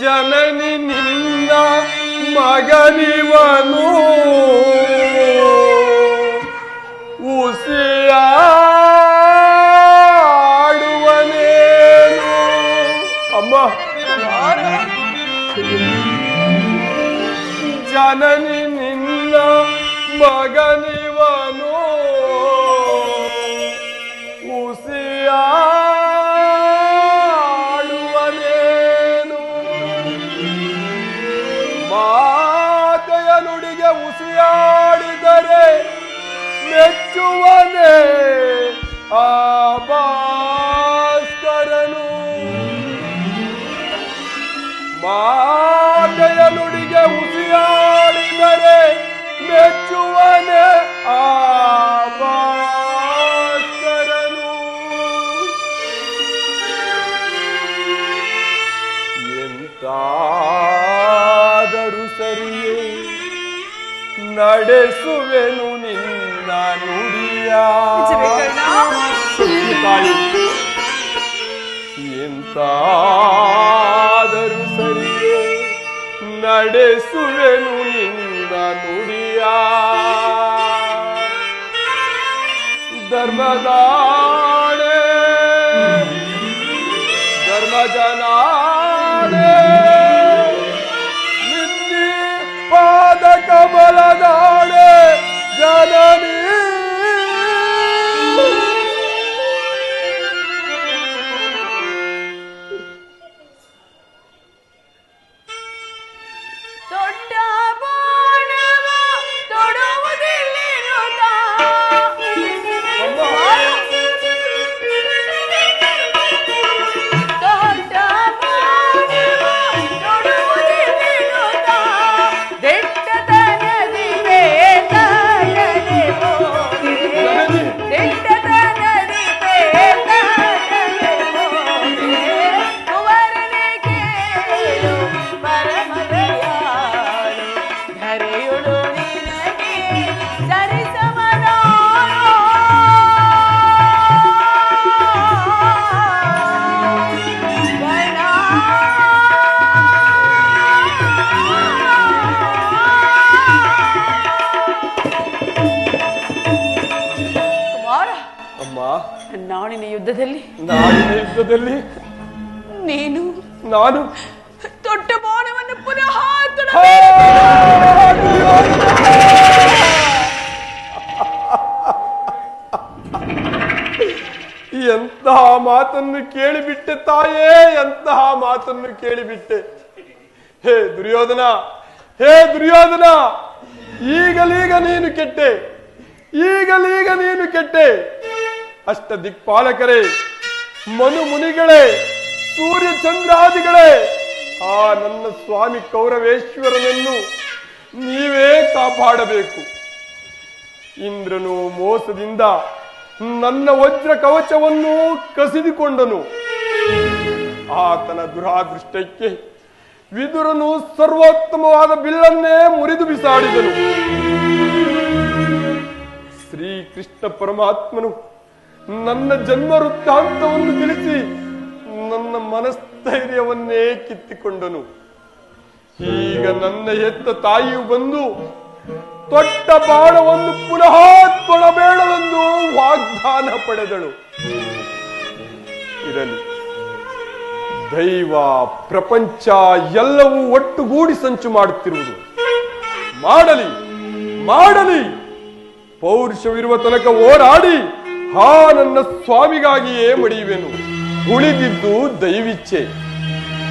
ಜನನಿ ನಿನ್ನ ಮಗನಿವನು ಉಸಿಯಾಡುವನೇನು. ಅಮ್ಮ, ಜನನಿ ನಿನ್ನ ಮಗನಿವನು ಉಸಿಯಾಡುವನೇನು. ಮಾತೆಯ ನುಡಿಗೆ ಉಸಿಯಾಡಿದರೆ ಮೆಚ್ಚುವನೇ ಆ ಭಾಸ್ಕರನು. ಮಾತೆಯ ನುಡಿಗೆ ಉಸಿಯಾಡಿದರೆ ಮೆಚ್ಚುವನೇ ಆ ಭಾಸ್ಕರನು. ಎಂತಾದರೂ ಸರಿಯೇ ನಡೆಸುವೆನು ನಿನ್ನ ನುಡಿಯ. ಎಂತಾದರೂ ಸರಿಯೇ ನಡೆಸುವೆನು ನಿನ್ನ ನುಡಿಯ. ಧರ್ಮದಾಣೆ ಧರ್ಮಜನಾಣೆ ನಿನ್ನಿ ಪಾದ ಕಮಲದಾಣೆ ಜನನಿ. ನಾಳಿನ ಯುದ್ಧದಲ್ಲಿ ನೀನು ನಾನು ತೊಟ್ಟ ಬಾಣವನ್ನು ಪುನಃ ಎಂತಹ ಮಾತನ್ನು ಕೇಳಿಬಿಟ್ಟೆ ತಾಯೇ, ಎಂತಹ ಮಾತನ್ನು ಕೇಳಿಬಿಟ್ಟೆ. ಹೇ ದುರ್ಯೋಧನ, ಹೇ ದುರ್ಯೋಧನ, ಈಗಲೀಗ ನೀನು ಕೆಟ್ಟೆ, ಈಗಲೀಗ ನೀನು ಕೆಟ್ಟೆ. ಅಷ್ಟ ದಿಕ್ಪಾಲಕರೇ, ಮನು ಮುನಿಗಳೇ, ಸೂರ್ಯ ಚಂದ್ರಾದಿಗಳೇ, ಆ ನನ್ನ ಸ್ವಾಮಿ ಕೌರವೇಶ್ವರನನ್ನು ನೀವೇ ಕಾಪಾಡಬೇಕು. ಇಂದ್ರನು ಮೋಸದಿಂದ ನನ್ನ ವಜ್ರ ಕವಚವನ್ನು ಕಸಿದುಕೊಂಡನು. ಆತನ ದುರಾದೃಷ್ಟಕ್ಕೆ ವಿದುರನು ಸರ್ವೋತ್ತಮವಾದ ಬಿಲ್ಲನ್ನೇ ಮುರಿದು ಬಿಸಾಡಿದನು. ಶ್ರೀಕೃಷ್ಣ ಪರಮಾತ್ಮನು ನನ್ನ ಜನ್ಮ ವೃತ್ತಾಂತವನ್ನು ತಿಳಿಸಿ ನನ್ನ ಮನಸ್ಥೈರ್ಯವನ್ನೇ ಕಿತ್ತಿಕೊಂಡನು. ಈಗ ನನ್ನ ಹೆತ್ತ ತಾಯಿಯು ಬಂದು ತೊಟ್ಟ ಬಾಣವನ್ನು ಪುನಃ ತೊಡಬೇಡವೆಂದು ವಾಗ್ದಾನ ಪಡೆದಳು. ಇರಲಿ. ದೈವ, ಪ್ರಪಂಚ ಎಲ್ಲವೂ ಒಟ್ಟುಗೂಡಿ ಸಂಚು ಮಾಡುತ್ತಿರುವುದು. ಮಾಡಲಿ ಮಾಡಲಿ, ಪೌರುಷವಿರುವ ತನಕ ಹೋರಾಡಿ ನನ್ನ ಸ್ವಾಮಿಗಾಗಿಯೇ ಮಡಿಯುವೆನು. ಉಳಿದಿದ್ದು ದೈವಿಚ್ಛೆ.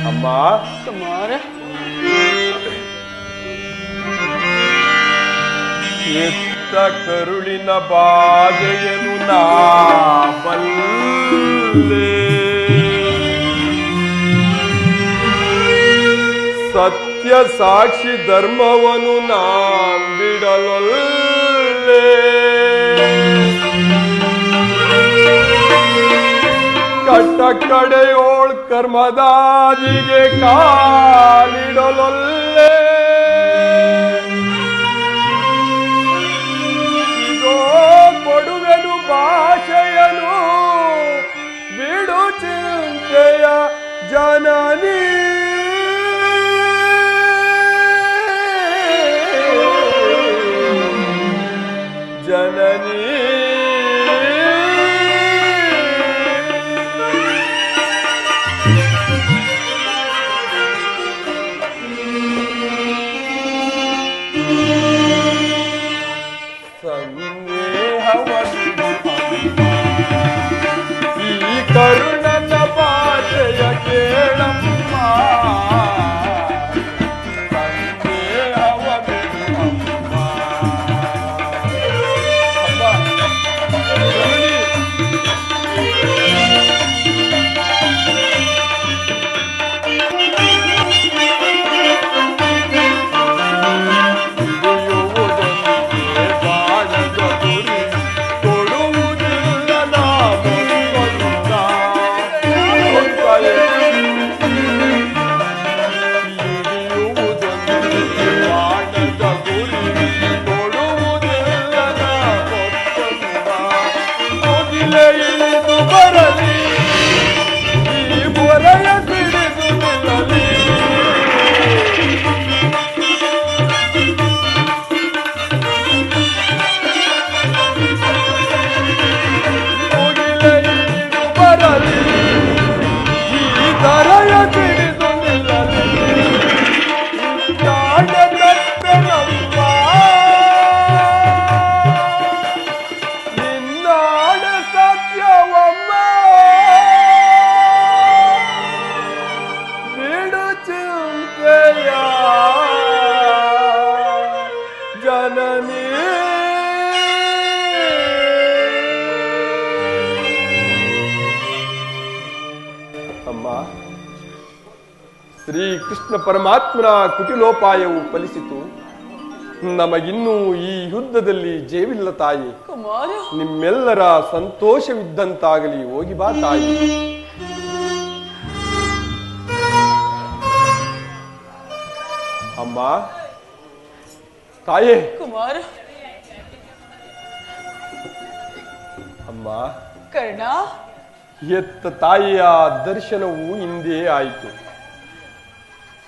ಅಮ್ಮ ಕುಮಾರ, ಎತ್ತ ಕರುಳಿನ ಬಾಧೆಯನು ನಾ ಬಲ್ಲೆ, ಸತ್ಯ ಸಾಕ್ಷಿ ಧರ್ಮವನು ನಾ ಬಿಡಲೊಲ್ಲೆ. ಕಟ್ಟ ಕಡೆಯೋಳ್ ಕರ್ಮದಾದಿಗೆ ಕಾಲಿಡಲೊಲ್ಲೆ. ಇದೋ ಕೊಡುವೆನು ಭಾಷೆಯನು ಬಿಡು ಚಿಂತೆಯ ಜನನಿ. ಜನನಿ ಈ ಕರುಣನ ಭಾಷೆಯ ಕೇಳಮ್ಮ. ಸಂದೇಹವ ಬಿಡಮ್ಮ. ಅಮ್ಮ, ಶ್ರೀಕೃಷ್ಣ ಪರಮಾತ್ಮನ ಕುಟಿಲೋಪಾಯವು ಫಲಿಸಿತು. ನಮಗಿನ್ನೂ ಈ ಯುದ್ಧದಲ್ಲಿ ಜಯವಿಲ್ಲ ತಾಯಿ. ಕುಮಾರ, ನಿಮ್ಮೆಲ್ಲರ ಸಂತೋಷವಿದ್ದಂತಾಗಲಿ. ಹೋಗಿ ಬಾ ತಾಯಿ. ಅಮ್ಮ, ತಾಯೇ. ಕುಮಾರ. ಅಮ್ಮ, ಕರ್ಣ. ಎತ್ತ ತಾಯಿಯ ದರ್ಶನವು ಹಿಂದೆ ಆಯಿತು.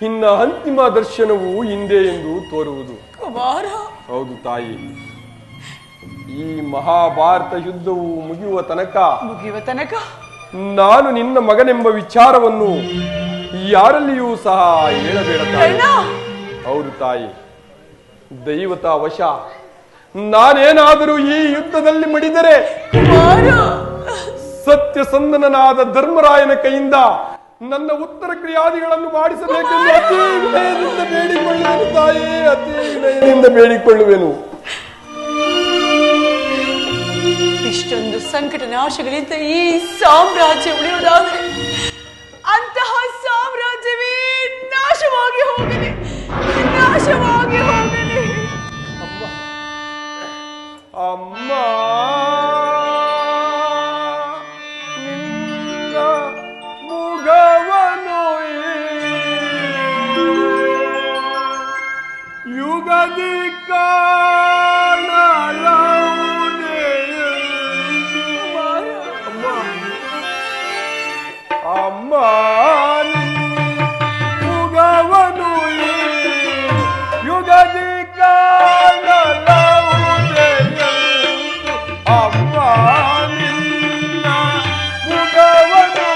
ಇನ್ನ ಅಂತಿಮ ದರ್ಶನವು ಹಿಂದೆ ಎಂದು ತೋರುವುದು. ಕುಮಾರ. ಹೌದು ತಾಯಿ, ಈ ಮಹಾಭಾರತ ಯುದ್ಧವು ಮುಗಿಯುವ ತನಕ ನಾನು ನಿನ್ನ ಮಗನೆಂಬ ವಿಚಾರವನ್ನು ಯಾರಲ್ಲಿಯೂ ಸಹ ಹೇಳಬೇಡ ತಾಯಿ. ಹೌದು ತಾಯಿ, ದೈವತ ವಶ ನಾನೇನಾದರೂ ಈ ಯುದ್ಧದಲ್ಲಿ ಮಡಿದರೆ ಸತ್ಯಸಂಧನನಾದ ಧರ್ಮರಾಯನ ಕೈಯಿಂದ ನನ್ನ ಉತ್ತರ ಕ್ರಿಯಾದಿಗಳನ್ನು ಮಾಡಿಸಬೇಕೆಂದು ಅತಿ ವಿನಯದಿಂದ ಬೇಡಿಕೊಳ್ಳುವೆನು ತಾಯಿ. ಅತಿ ವಿನಯದಿಂದ ಬೇಡಿಕೊಳ್ಳುವೆನು. ಇಷ್ಟೊಂದು ಸಂಕಟ ನಾಶಗಳಿಂದ ಈ ಸಾಮ್ರಾಜ್ಯ ಉಳಿಯುವುದಾದರೆ ಅಂತಹ ಸಾಮ್ರಾಜ್ಯವೇ ನಾಶವಾಗಿ ಹೋಗಲಿ, ನಾಶವಾಗಿ ಹೋಗಲಿ. ಅಮ್ಮ, ನಿನ್ನ ಮುಗವನು ಯುಗದಿ ಕಾಣಲಾವುದೇ. ಅಮ್ಮ, ಮುಗವನು ಯುಗದಿ ಕಾಣಲಾವುದೇ. ಅಮ್ಮ, ನಿನ್ನ ಮುಗವನು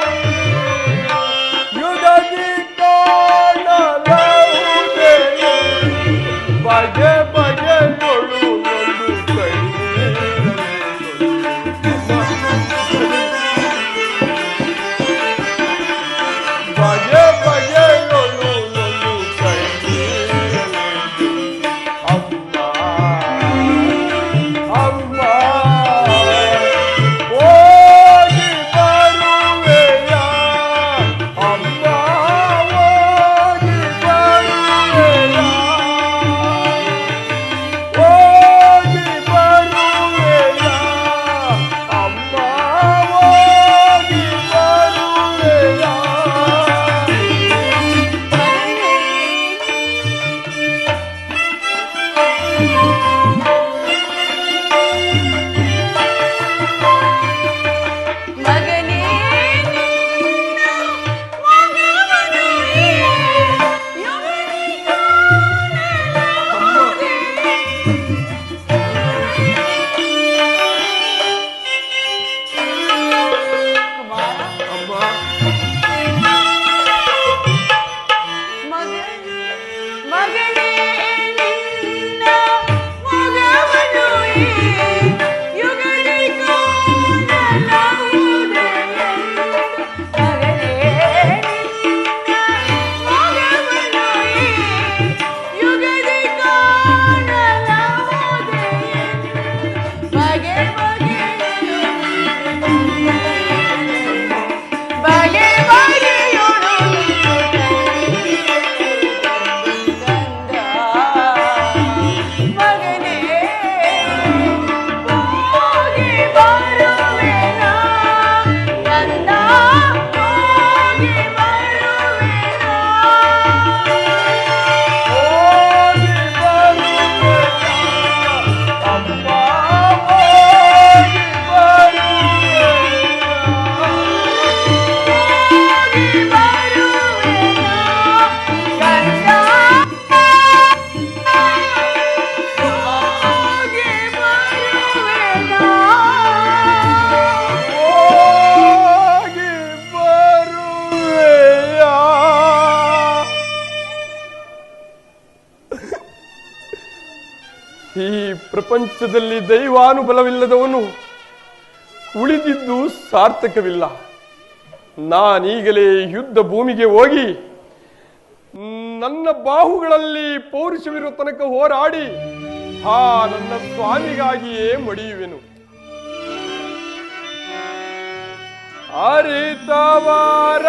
ಬಗೆ ಬಗೆಯೊಳು ಕೈ ಅಮ್ಮ ಅಮ್ಮ ಹೋಗಿ ಬರುವೆಯ ಅಮ್ಮ ಹೋಗಿ ಬರುವೆಯ ಹೋಗಿ ಬರುವೆಯ ಅಮ್ಮ ಹೋಗಿ ಬರುವೆಯ ಮಗನೇ ನಿನ್ನ ಮಗವನು ಅಮ್ಮ ಮಗನೇ ನಿನ್ನ ಮಗವನು ಯುಗದಿ ಕಾಣಲಾಗುವುದೇ ಮಗನೇ ನಿನ್ನ ಮಗವನು ಯುಗದಿ ಕಾಣಲಾಗುವುದೇ ಬಗೆ ಬಗೆ ಬಗೆಯೊಳು ಗಂಧ ಮಗನೇ ಹೋಗಿ ಬರುವೆನ ಗಂಧ ಹೋಗಿ ಬರುವೆನ ಹೋಗಿ ಬರುವೆಯ ಅಮ್ಮ ಹೋಗಿ ಬರುವೆಯ ಹೋಗಿ ಬರುವೆನ ಗಂಧ ಹೋಗಿ ಬರುವೆನ ಹೋಗಿ ಬರುವೆಯ ಈ ಪ್ರಪಂಚದಲ್ಲಿ ದೈವಾನುಬಲವಿಲ್ಲದವನು ಉಳಿದಿದ್ದು ಸಾರ್ಥಕವಿಲ್ಲ. ನಾನೀಗಲೇ ಯುದ್ಧ ಭೂಮಿಗೆ ಹೋಗಿ ನನ್ನ ಬಾಹುಗಳಲ್ಲಿ ಪೌರುಷವಿರುವ ತನಕ ಹೋರಾಡಿ ನನ್ನ ಸ್ವಾಮಿಗಾಗಿಯೇ ಮಡಿಯುವೆನು. ಅರಿತವರ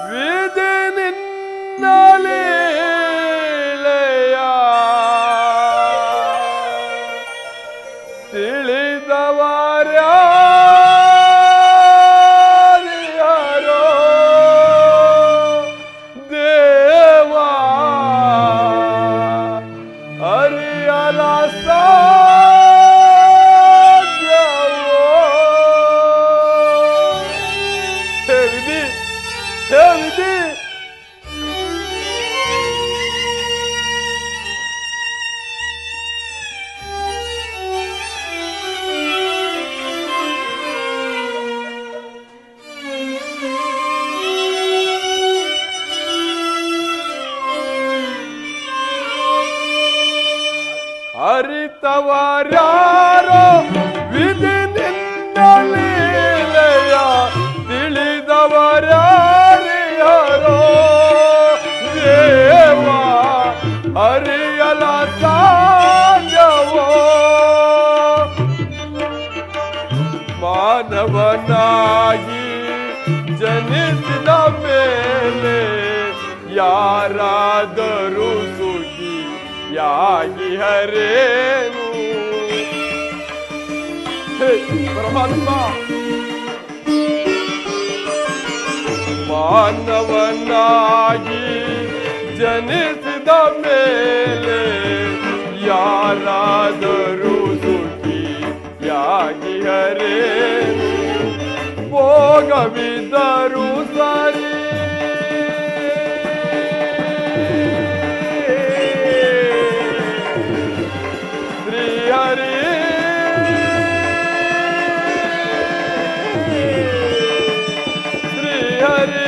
ವಿಧಿ ನಿನ್ನ ಲೀಲೆಯ ತಿಳಿದವರ್ಯಾರೋ ದೇವಾ ಅರಿಯಲ ಸಾಧ್ಯವೋ ಹೇ ವಿಧಿ ಹೇ ವಿಧಿ ಅರಿತವರ್ಯಾರೋ ವಿಧಿ ನಿನ್ನ ಲೀಲೆಯ ತಿಳಿದವರ್ಯಾರೋ ದೇವಾ ಅರಿಯಲ ಸಾಧ್ಯವೋ ಮಾನವನಾಗಿ ಜನಿಸಿದ ಮೇಲೆ ಯಾರಾದರೂ ಸುಖಿ ಯಾಗಿ ಹರೇನು ಹೇ ಪರಮಾತ್ಮ ಮಾನವನಾಗಿ ಜನಿಸಿದ ಮೇಲೆ ಯಾರಾದರೂ ಸುಖಿ ಯಾಗಿ ಹರೇನು ಭೋಗವಿದ್ದರೂ ಸರಿ ಶ್ರೀಹರಿ ಶ್ರೀಹರಿ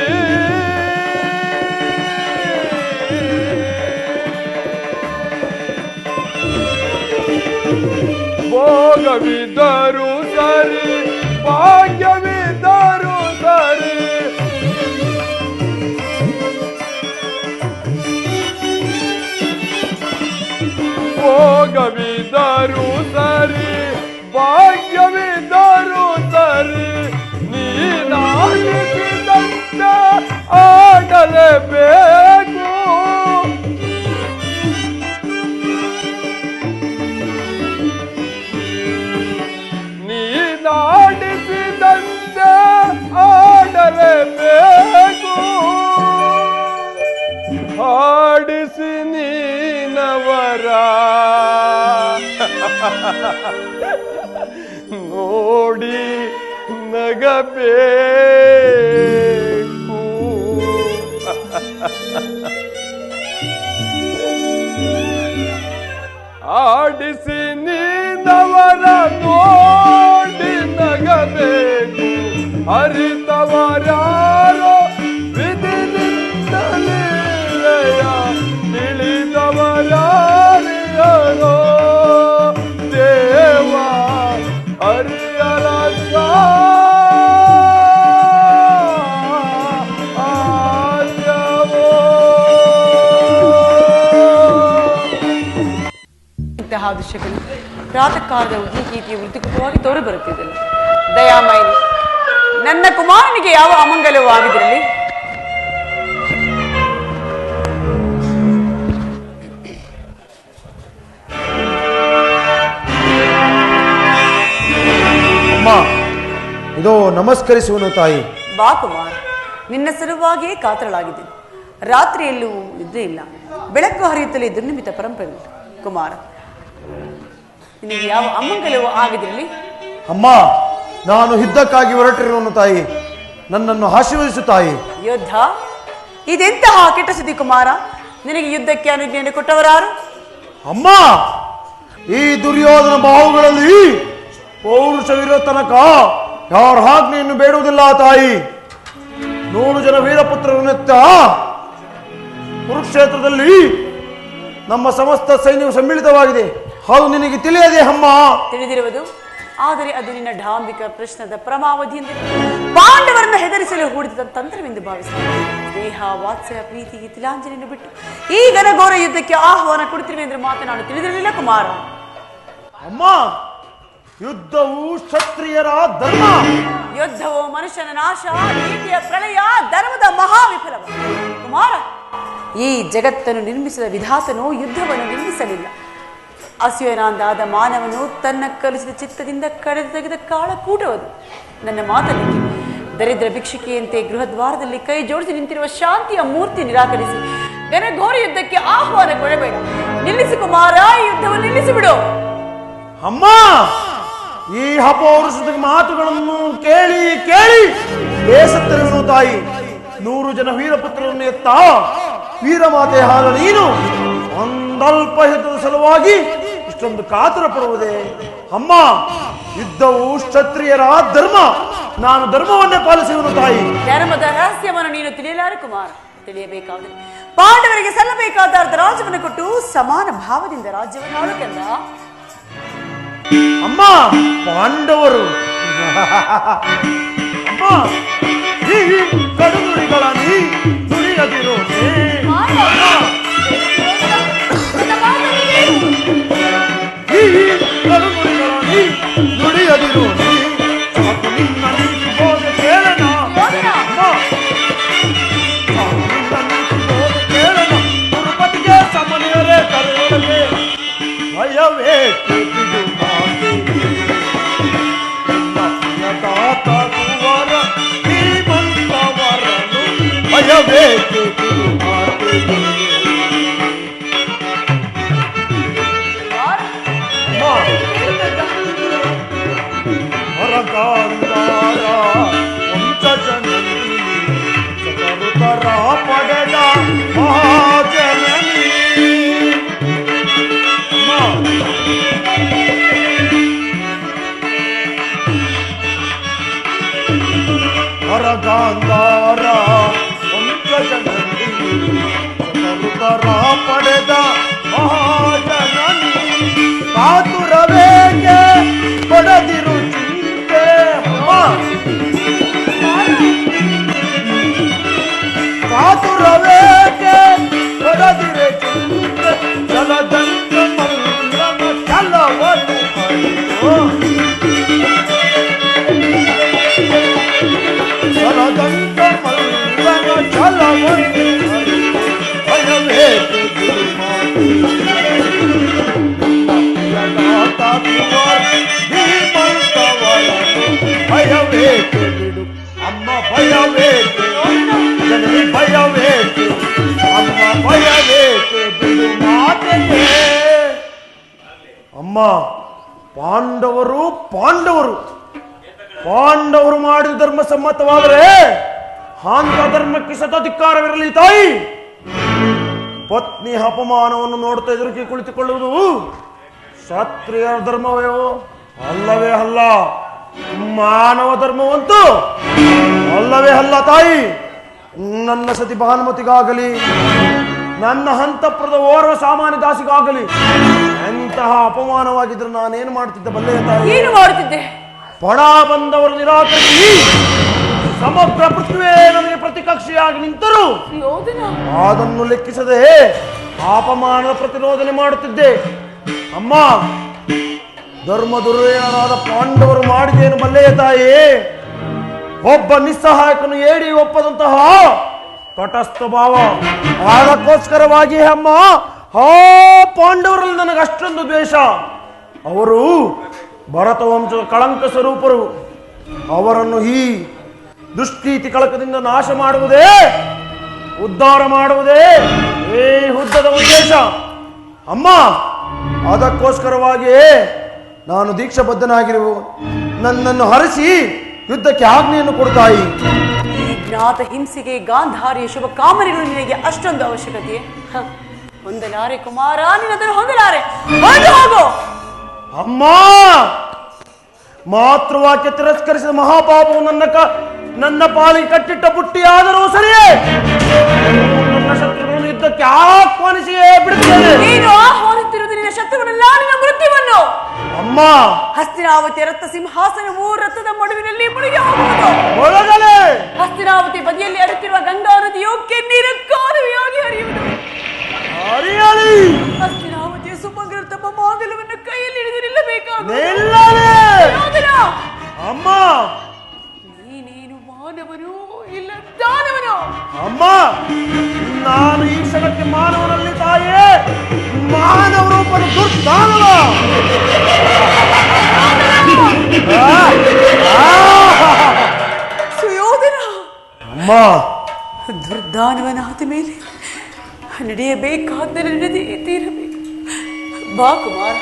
ಭೋಗವಿದ್ದರೂ ಸರಿ ಭಾಗ್ಯವಿದ್ದರೂ ಸರಿ ಭೋಗವಿದ್ದರೂ ಸರಿ ಭಾಗ್ಯವಿದ್ದರೂ ಸರಿ ನೀನಾಡಿಸಿದಂತ ಆಡಲೇಬೇಕು ನೀನಾಡಿಸಿದಂತೆ ಆಡಲೇಬೇಕು ಆಡಿಸಿ ನೀನವರ ನೋಡಿ ನಗಬೇಕು ಆಡಿಸಿ ನೀನವರ ನೋಡಿ ನಗಬೇಕು ಅರಿತವರಾರೋ ವಿಧಿನಿಂದಲೇ ತಿಳಿದವರಾರಿಯರೋ ದೇವ ಅರಿಯಲ ಇಂತಹ ದೃಶ್ಯಗಳು ಪ್ರಾತಃ ಕಾಲದ ಉದ್ಯೋಗೀತಿಯ ವೃತ್ತಿಕವಾಗಿ ತೋರಿ ಬರುತ್ತಿದ್ದನು. ದಯಾಮಯನಿ, ನನ್ನ ಕುಮಾರನಿಗೆ ಯಾವ ಅಮಂಗಲವೂ ಆಗಿದ್ರಲ್ಲಿ ಇದು ನಮಸ್ಕರಿಸುವನು ತಾಯಿ. ಬಾ ಕುಮಾರ್, ನಿನ್ನ ಸಲುವಾಗಿಯೇ ಕಾತರಳಾಗಿದ್ದೇನೆ. ರಾತ್ರಿಯಲ್ಲೂ ನಿದ್ರೆ ಇಲ್ಲ, ಬೆಳಕು ಹರಿಯುತ್ತಲೇ ದುರ್ನಿಮಿತ ಪರಂಪರೆ. ಕುಮಾರ, ನಿನಗೆ ಯಾವ ಅಮಂಗಲವೂ ಆಗಿದ್ರಲ್ಲಿ? ಅಮ್ಮ, ನಾನು ಯುದ್ಧಕ್ಕಾಗಿ ಹೊರಟಿರುವನು ತಾಯಿ, ನನ್ನನ್ನು ಆಶೀರ್ವದಿಸು ತಾಯಿ. ಯುದ್ಧ? ಇದೆಂತಹ ಕೆಟ್ಟ ಸುದ್ದಿ ಕುಮಾರ. ನಿನಗೆ ಯುದ್ಧಕ್ಕೆ ಅನುಜ್ಞೆಯನ್ನು ಕೊಟ್ಟವರಾರು? ಅಮ್ಮ, ಈ ದುರ್ಯೋಧನ ಬಾಹುಗಳಲ್ಲಿ ಪೌರುಷವಿರೋ ತನಕ ಯಾರ ಆಜ್ಞೆಯನ್ನು ಬೇಡುವುದಿಲ್ಲ ತಾಯಿ. 100 ಜನ ವೀರಪುತ್ರರನ್ನೆತ್ತ ಕುರುಕ್ಷೇತ್ರದಲ್ಲಿ ನಮ್ಮ ಸಮಸ್ತ ಸೈನ್ಯವು ಸಮ್ಮಿಳಿತವಾಗಿದೆ. ಅದು ನಿನಗೆ ತಿಳಿಯದೆ ಅಮ್ಮ? ತಿಳಿದಿರುವುದು, ಆದರೆ ಅದು ನಿನ್ನ ಢಾಂಬಿಕ ಪ್ರಶ್ನದ ಪರಮಾವಧಿಯಿಂದ ಪಾಂಡವರನ್ನು ಹೆದರಿಸಲು ಹೂಡಿದ ತಂತ್ರವೆಂದು ಭಾವಿಸಿದೆ. ದೇಹ ವಾತ್ಸಲ್ಯ ಪ್ರೀತಿಗೆ ತಿಲಾಂಜಲಿಯನ್ನು ಬಿಟ್ಟು ಈ ಘನಘೋರ ಯುದ್ಧಕ್ಕೆ ಆಹ್ವಾನ ಕೊಡ್ತಿರುವೆ ಎಂದು ಮಾತನಾಡು ತಿಳಿದಿರಲಿಲ್ಲ ಕುಮಾರ. ಅಮ್ಮ, ಯುದ್ಧವು ಕ್ಷತ್ರಿಯರ ಧರ್ಮ. ಯುದ್ಧವು ಮನುಷ್ಯನ ನಾಶ, ನೀತಿಯ ಪ್ರಳಯ, ಧರ್ಮದ ಮಹಾವಿಫಲವ. ಕುಮಾರ, ಈ ಜಗತ್ತನ್ನು ನಿರ್ಮಿಸಿದ ವಿಧಾತನು ಯುದ್ಧವನ್ನು ನಿರ್ಮಿಸಲಿಲ್ಲ. ಅಸೂಯನಾದ ಮಾನವನು ತನ್ನ ಕಲಿಸಿದ ಚಿತ್ತದಿಂದ ಕಳೆದು ತೆಗೆದ ಕಾಳಕೂಟವದು. ನನ್ನ ಮಾತನ್ನು ದರಿದ್ರ ಭಿಕ್ಷುಕಿಯಂತೆ ಗೃಹದ್ವಾರದಲ್ಲಿ ಕೈ ಜೋಡಿಸಿ ನಿಂತಿರುವ ಶಾಂತಿಯ ಮೂರ್ತಿ ನಿರಾಕರಿಸಿ ಘನಘೋರ ಯುದ್ಧಕ್ಕೆ ಆಹ್ವಾನ ಕೊಡಬೇಡ. ನಿಲ್ಲಿಸಿ ಕುಮಾರ, ಈ ಯುದ್ಧವನ್ನು ನಿಲ್ಲಿಸಿಬಿಡು. ಅಮ್ಮ, ಈ ಅಪೌರುಷದ ಮಾತುಗಳನ್ನು ಕೇಳಿ ಕೇಳಿ ಬೇಸತ್ತಿರುವನು ತಾಯಿ. 100 ಜನ ವೀರಪುತ್ರರನ್ನು ಎತ್ತ ವೀರಮಾತೆ ಹಾಲ ನೀನು ಒಂದಲ್ಪ ಹಿತದ ಸಲುವಾಗಿ ಇಷ್ಟೊಂದು ಕಾತರ ಪಡುವುದೇ? ಅಮ್ಮ, ಯುದ್ಧವು ಕ್ಷತ್ರಿಯರ ಧರ್ಮ. ನಾನು ಧರ್ಮವನ್ನೇ ಪಾಲಿಸುವನು ತಾಯಿ. ಧರ್ಮದ ರಹಸ್ಯವನ್ನು ನೀನು ತಿಳಿಯಲಾರೆ ಕುಮಾರ. ತಿಳಿಯಬೇಕಾದರೆ ಪಾಂಡವರಿಗೆ ಸಲ್ಲಬೇಕಾದ ರಾಜ್ಯವನ್ನು ಕೊಟ್ಟು ಸಮಾನ ಭಾವದಿಂದ ರಾಜ್ಯವನ್ನು ಆಳುಕಂದ. ಅಮ್ಮ, ಪಾಂಡವರು ಅಮ್ಮ, ಈ ಕಡುನುಡಿಗಳ ನೀ ನುಡಿಯದಿರೋ ಈ ಕಡುನುಡಿಗಳ ನೀ ನುಡಿಯದಿರೋ ನಿನ್ನ ನೀತಿ ಬೋಧೆ ಕೇಳನ. ಅಮ್ಮ, ನಿನ್ನ ನೀತಿ ಬೋಧೆ ಕೇಳನ. ಗುರುಪತಿಗೆ ಸಮನೆಯರೇ ಕರೆಯೊಳಗೆ ಭಯವೇ ಬಿಡು ಮಾತೆ. ತಾತ ಕುವರ ಶ್ರೀಮಂತವರನು ಭಯವೇ ಬಿಡು ಮಾತೆ. ಸರದಂತ ಮಲ್ಲನ ಛಲವನ್ನು ಭಯವೇಕೆ ಭಯವೇಕೆ ಬಿಡು ಅಮ್ಮ ಭಯವೇಕೆ ಜನನಿ ಭಯವೇಕೆ ಅಮ್ಮ ಭಯವೇಕೆ ಬಿಡು ಮಾತೆಯೇ. ಅಮ್ಮ ಪಾಂಡವರು ಪಾಂಡವರು ಪಾಂಡವರು ಮಾಡಿದ ಧರ್ಮ ಸಮ್ಮತವಾದರೆ ಅಂತ ಧರ್ಮಕ್ಕೆ ಸತಧಿಕ್ಕಾರವಿರಲಿ ತಾಯಿ. ಪತ್ನಿ ಅಪಮಾನವನ್ನು ನೋಡ್ತಾ ಎದುರಿಗೆ ಕುಳಿತುಕೊಳ್ಳುವುದು ಕ್ಷತ್ರಿಯರ ಧರ್ಮವೇ ಅಲ್ಲವೇ ಅಲ್ಲ, ಮಾನವ ಧರ್ಮವಂತೂ ಅಲ್ಲವೇ ಅಲ್ಲ ತಾಯಿ. ನನ್ನ ಸತಿ ಭಾನುಮತಿಗಾಗಲಿ ನನ್ನ ಹಂತಪ್ರದ ಓರ್ವ ಸಾಮಾನ್ಯ ದಾಸಿಗಾಗಲಿ ಎಂತಹ ಅಪಮಾನವಾಗಿದ್ರೆ ನಾನೇನು ಮಾಡ್ತಿದ್ದೆ ಬಲ್ಲೆಯ ತಾಯಿ? ಏನು ಮಾಡುತ್ತಿದ್ದೆ? ಪಣ ಬಂದವರು ನಿರಾಕರಿಸಿ ಸಮಗ್ರ ಪೃಥ್ವೇ ನನಗೆ ಪ್ರತಿಕಕ್ಷೆಯಾಗಿ ನಿಂತರು ಅದನ್ನು ಲೆಕ್ಕಿಸದೆ ಅಪಮಾನದ ಪ್ರತಿರೋಧನೆ ಮಾಡುತ್ತಿದ್ದೆ. ಅಮ್ಮ, ಧರ್ಮ ದುರ್ವೇಣರಾದ ಪಾಂಡವರು ಮಾಡಿದೇನು ಬಲ್ಲೆಯ ತಾಯಿ? ಒಬ್ಬ ನಿಸ್ಸಹಾಯಕನು ಏಡಿ ಒಪ್ಪದಂತಹ ತಟಸ್ಥ ಭಾವ. ಅದಕ್ಕೋಸ್ಕರವಾಗಿ ಅಮ್ಮ ಪಾಂಡವರಲ್ಲಿ ನನಗೆ ಅಷ್ಟೊಂದು ದ್ವೇಷ. ಅವರು ಭರತ ವಂಶದ ಕಳಂಕ ಸ್ವರೂಪರು. ಅವರನ್ನು ಈ ದುಷ್ಕೀತಿ ಕಳಕದಿಂದ ನಾಶ ಮಾಡುವುದೇ, ಉದ್ಧಾರ ಮಾಡುವುದೇ ಈ ಯುದ್ಧದ ಉದ್ದೇಶ. ಅಮ್ಮ, ಅದಕ್ಕೋಸ್ಕರವಾಗಿಯೇ ನಾನು ದೀಕ್ಷಾಬದ್ಧನಾಗಿರುವ ನನ್ನನ್ನು ಹರಿಸಿ ಯುದ್ಧಕ್ಕೆ ಆಜ್ಞೆಯನ್ನು ಕೊಡುತ್ತಾಯಿ. ಈ ಜ್ಞಾತ ಹಿಂಸೆಗೆ ಗಾಂಧಾರಿಯ ಶುಭ ಕಾಮನೆಗಳು ನಿನಗೆ ಅಷ್ಟೊಂದು ಅವಶ್ಯಕತೆ? ಹೊಂದಲಾರೆ ಕುಮಾರ, ನಿನ್ನದನ್ನು ಹೊಂದಲಾರೆ. ಹೋಗು. ಅಮ್ಮ, ಮಾತೃವಾಕ್ಯ ತಿರಸ್ಕರಿಸಿದ ಮಹಾಪಾಪವು ನನ್ನ ಪಾಲಿಗೆ ಕಟ್ಟಿಟ್ಟ ಬುಟ್ಟಿ ಆದರೂ ಸರಿಯೇ ನನ್ನ ಶತ್ರುಗಳನ್ನು ಯುದ್ಧಕ್ಕೆ ಆಹ್ವಾನಿಸಿಯೇ ಬಿಡುತ್ತೇನೆ. ನೀನು ಆಹ್ವಾನಿಸುತ್ತಿರುವುದು ನಿನ್ನ ಶತ್ರುಗಳಲ್ಲ, ನಿನ್ನ ಮೃತ್ಯುವನ್ನು. ಅಮ್ಮ, ಹಸ್ತಿನಾವತಿಯ ರಕ್ತ ಸಿಂಹಾಸನವು ರಥದ ಮಡುವಿನಲ್ಲಿ ಮುಳುಗಿ ಹೋಗುವುದು. ಒಳಗಡೆ ಹಸ್ತಿನಾವತಿ ಬದಿಯಲ್ಲಿ ಹರಿಯುತ್ತಿರುವ ಗಂಗಾ ನದಿಯು ಕೆನ್ನೀರ ಕಾಲುವೆಯಾಗಿ ಹರಿಯುವುದು. ಹರಿಯಲಿ. ಹಸ್ತಿನಾವತಿಯ ಸುಮಂಗಲ ತಮ್ಮ ಮಾಂಗಲ್ಯವನ್ನು ಕೈಯಲ್ಲಿ ಹಿಡಿದು ನಿಲ್ಲಬೇಕಾಗುವುದು. ಅಮ್ಮ, ನೀನೇನು ಮಾನವನು ಇಲ್ಲ ದಾನವನು? ಅಮ್ಮ, ನಾನು ಈ ಕ್ಷಣಕ್ಕೆ ಮಾನವನಲ್ಲಿ ತಾಯೇ, ಮಾನವ ರೂಪದ ದುರ್ದಾನವ. ಸುಯೋಧನ, ಅಮ್ಮ, ದುರ್ದಾನವನಾದ ಮೇಲೆ ನಡೆಯಬೇಕಾದ ನಡೆದೇ ತೀರಬೇಕು. ಬಾ ಕುಮಾರ,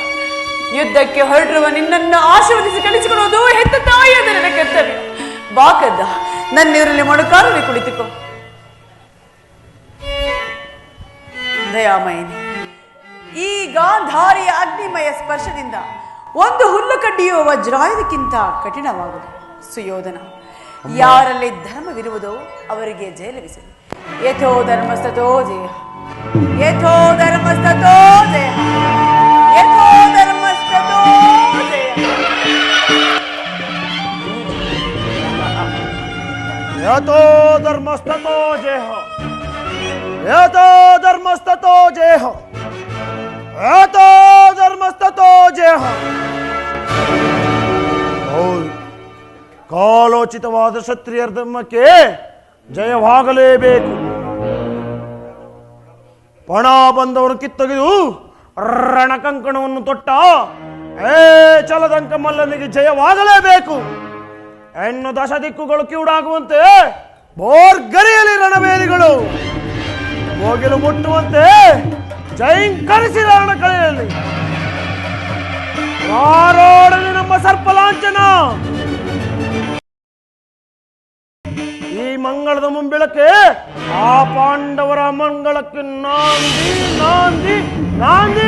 ಯುದ್ಧಕ್ಕೆ ಹೊರಟಿರುವ ನಿನ್ನನ್ನು ಆಶೀರ್ವದಿಸಿ ಕಳಿಸಿಕೊಡುವುದು ಹೆತ್ತ ತಾಯಿಯಾದ ನನ್ನ ಕರ್ತವ್ಯ. ಬಾ ಕದ್ದ, ನನ್ನೆದುರಲ್ಲಿ ಮೊಣಕಾಲಲ್ಲಿ ಕುಳಿತುಕೋ. ದಯಾಮಯನಿ, ಈ ಗಾಂಧಾರಿಯ ಅಗ್ನಿಮಯ ಸ್ಪರ್ಶದಿಂದ ಒಂದು ಹುಲ್ಲು ಕಡ್ಡಿಯುವ ವಜ್ರಾಯುಧಕ್ಕಿಂತ ಕಠಿಣವಾಗುವುದು. ಸುಯೋಧನ, ಯಾರಲ್ಲಿ ಧರ್ಮವಿರುವುದೋ ಅವರಿಗೆ ಜಯ ಲಭಿಸಲಿ. ಯಥೋ ಧರ್ಮಸ್ತೋ ಜಯ, ಯಥೋ ಧರ್ಮಸ್ತೋ ಜಯ, ಯಥೋ ಧರ್ಮಸ್ತೋ ಜಯ. ಯಥೋ ಧರ್ಮಸ್ತೋ ಜಯ, ಯಥೋ ಧರ್ಮಸ್ತೋ ಜಯ, ಯಥೋ ಧರ್ಮಸ್ತೋ ಜಯ. ಕಾಲೋಚಿತವಾದ ಕ್ಷತ್ರಿಯರ ಧರ್ಮಕ್ಕೆ ಜಯವಾಗಲೇಬೇಕು. ಪಣ ಬಂದವರು ಕಿತ್ತೊಗೆದು ರಣಕಂಕಣವನ್ನು ತೊಟ್ಟ ಛಲದಂಕ ಮಲ್ಲನಿಗೆ ಜಯವಾಗಲೇಬೇಕು. ಹೆಣ್ಣು ದಶ ದಿಕ್ಕುಗಳು ಕಿವುಡಾಗುವಂತೆ ಬೋರ್ಗರಿಯಲಿ ರಣಬೇಲಿಗಳು ಹೋಗಿಲು ಮುಟ್ಟುವಂತೆ ಜೈಂಕರಿಸಿ ರಣ ಕಳೆಯಲಿ. ಯಾರೋಡಲಿ ನಮ್ಮ ಸರ್ಪಲಾಂಛನ. ಈ ಮಂಗಳದ ಮುಂಬೆಳಕೆ ಆ ಪಾಂಡವರ ಮಂಗಳಕ್ಕೆ ನಾಂದಿ ನಾಂದಿ ನಾಂದಿ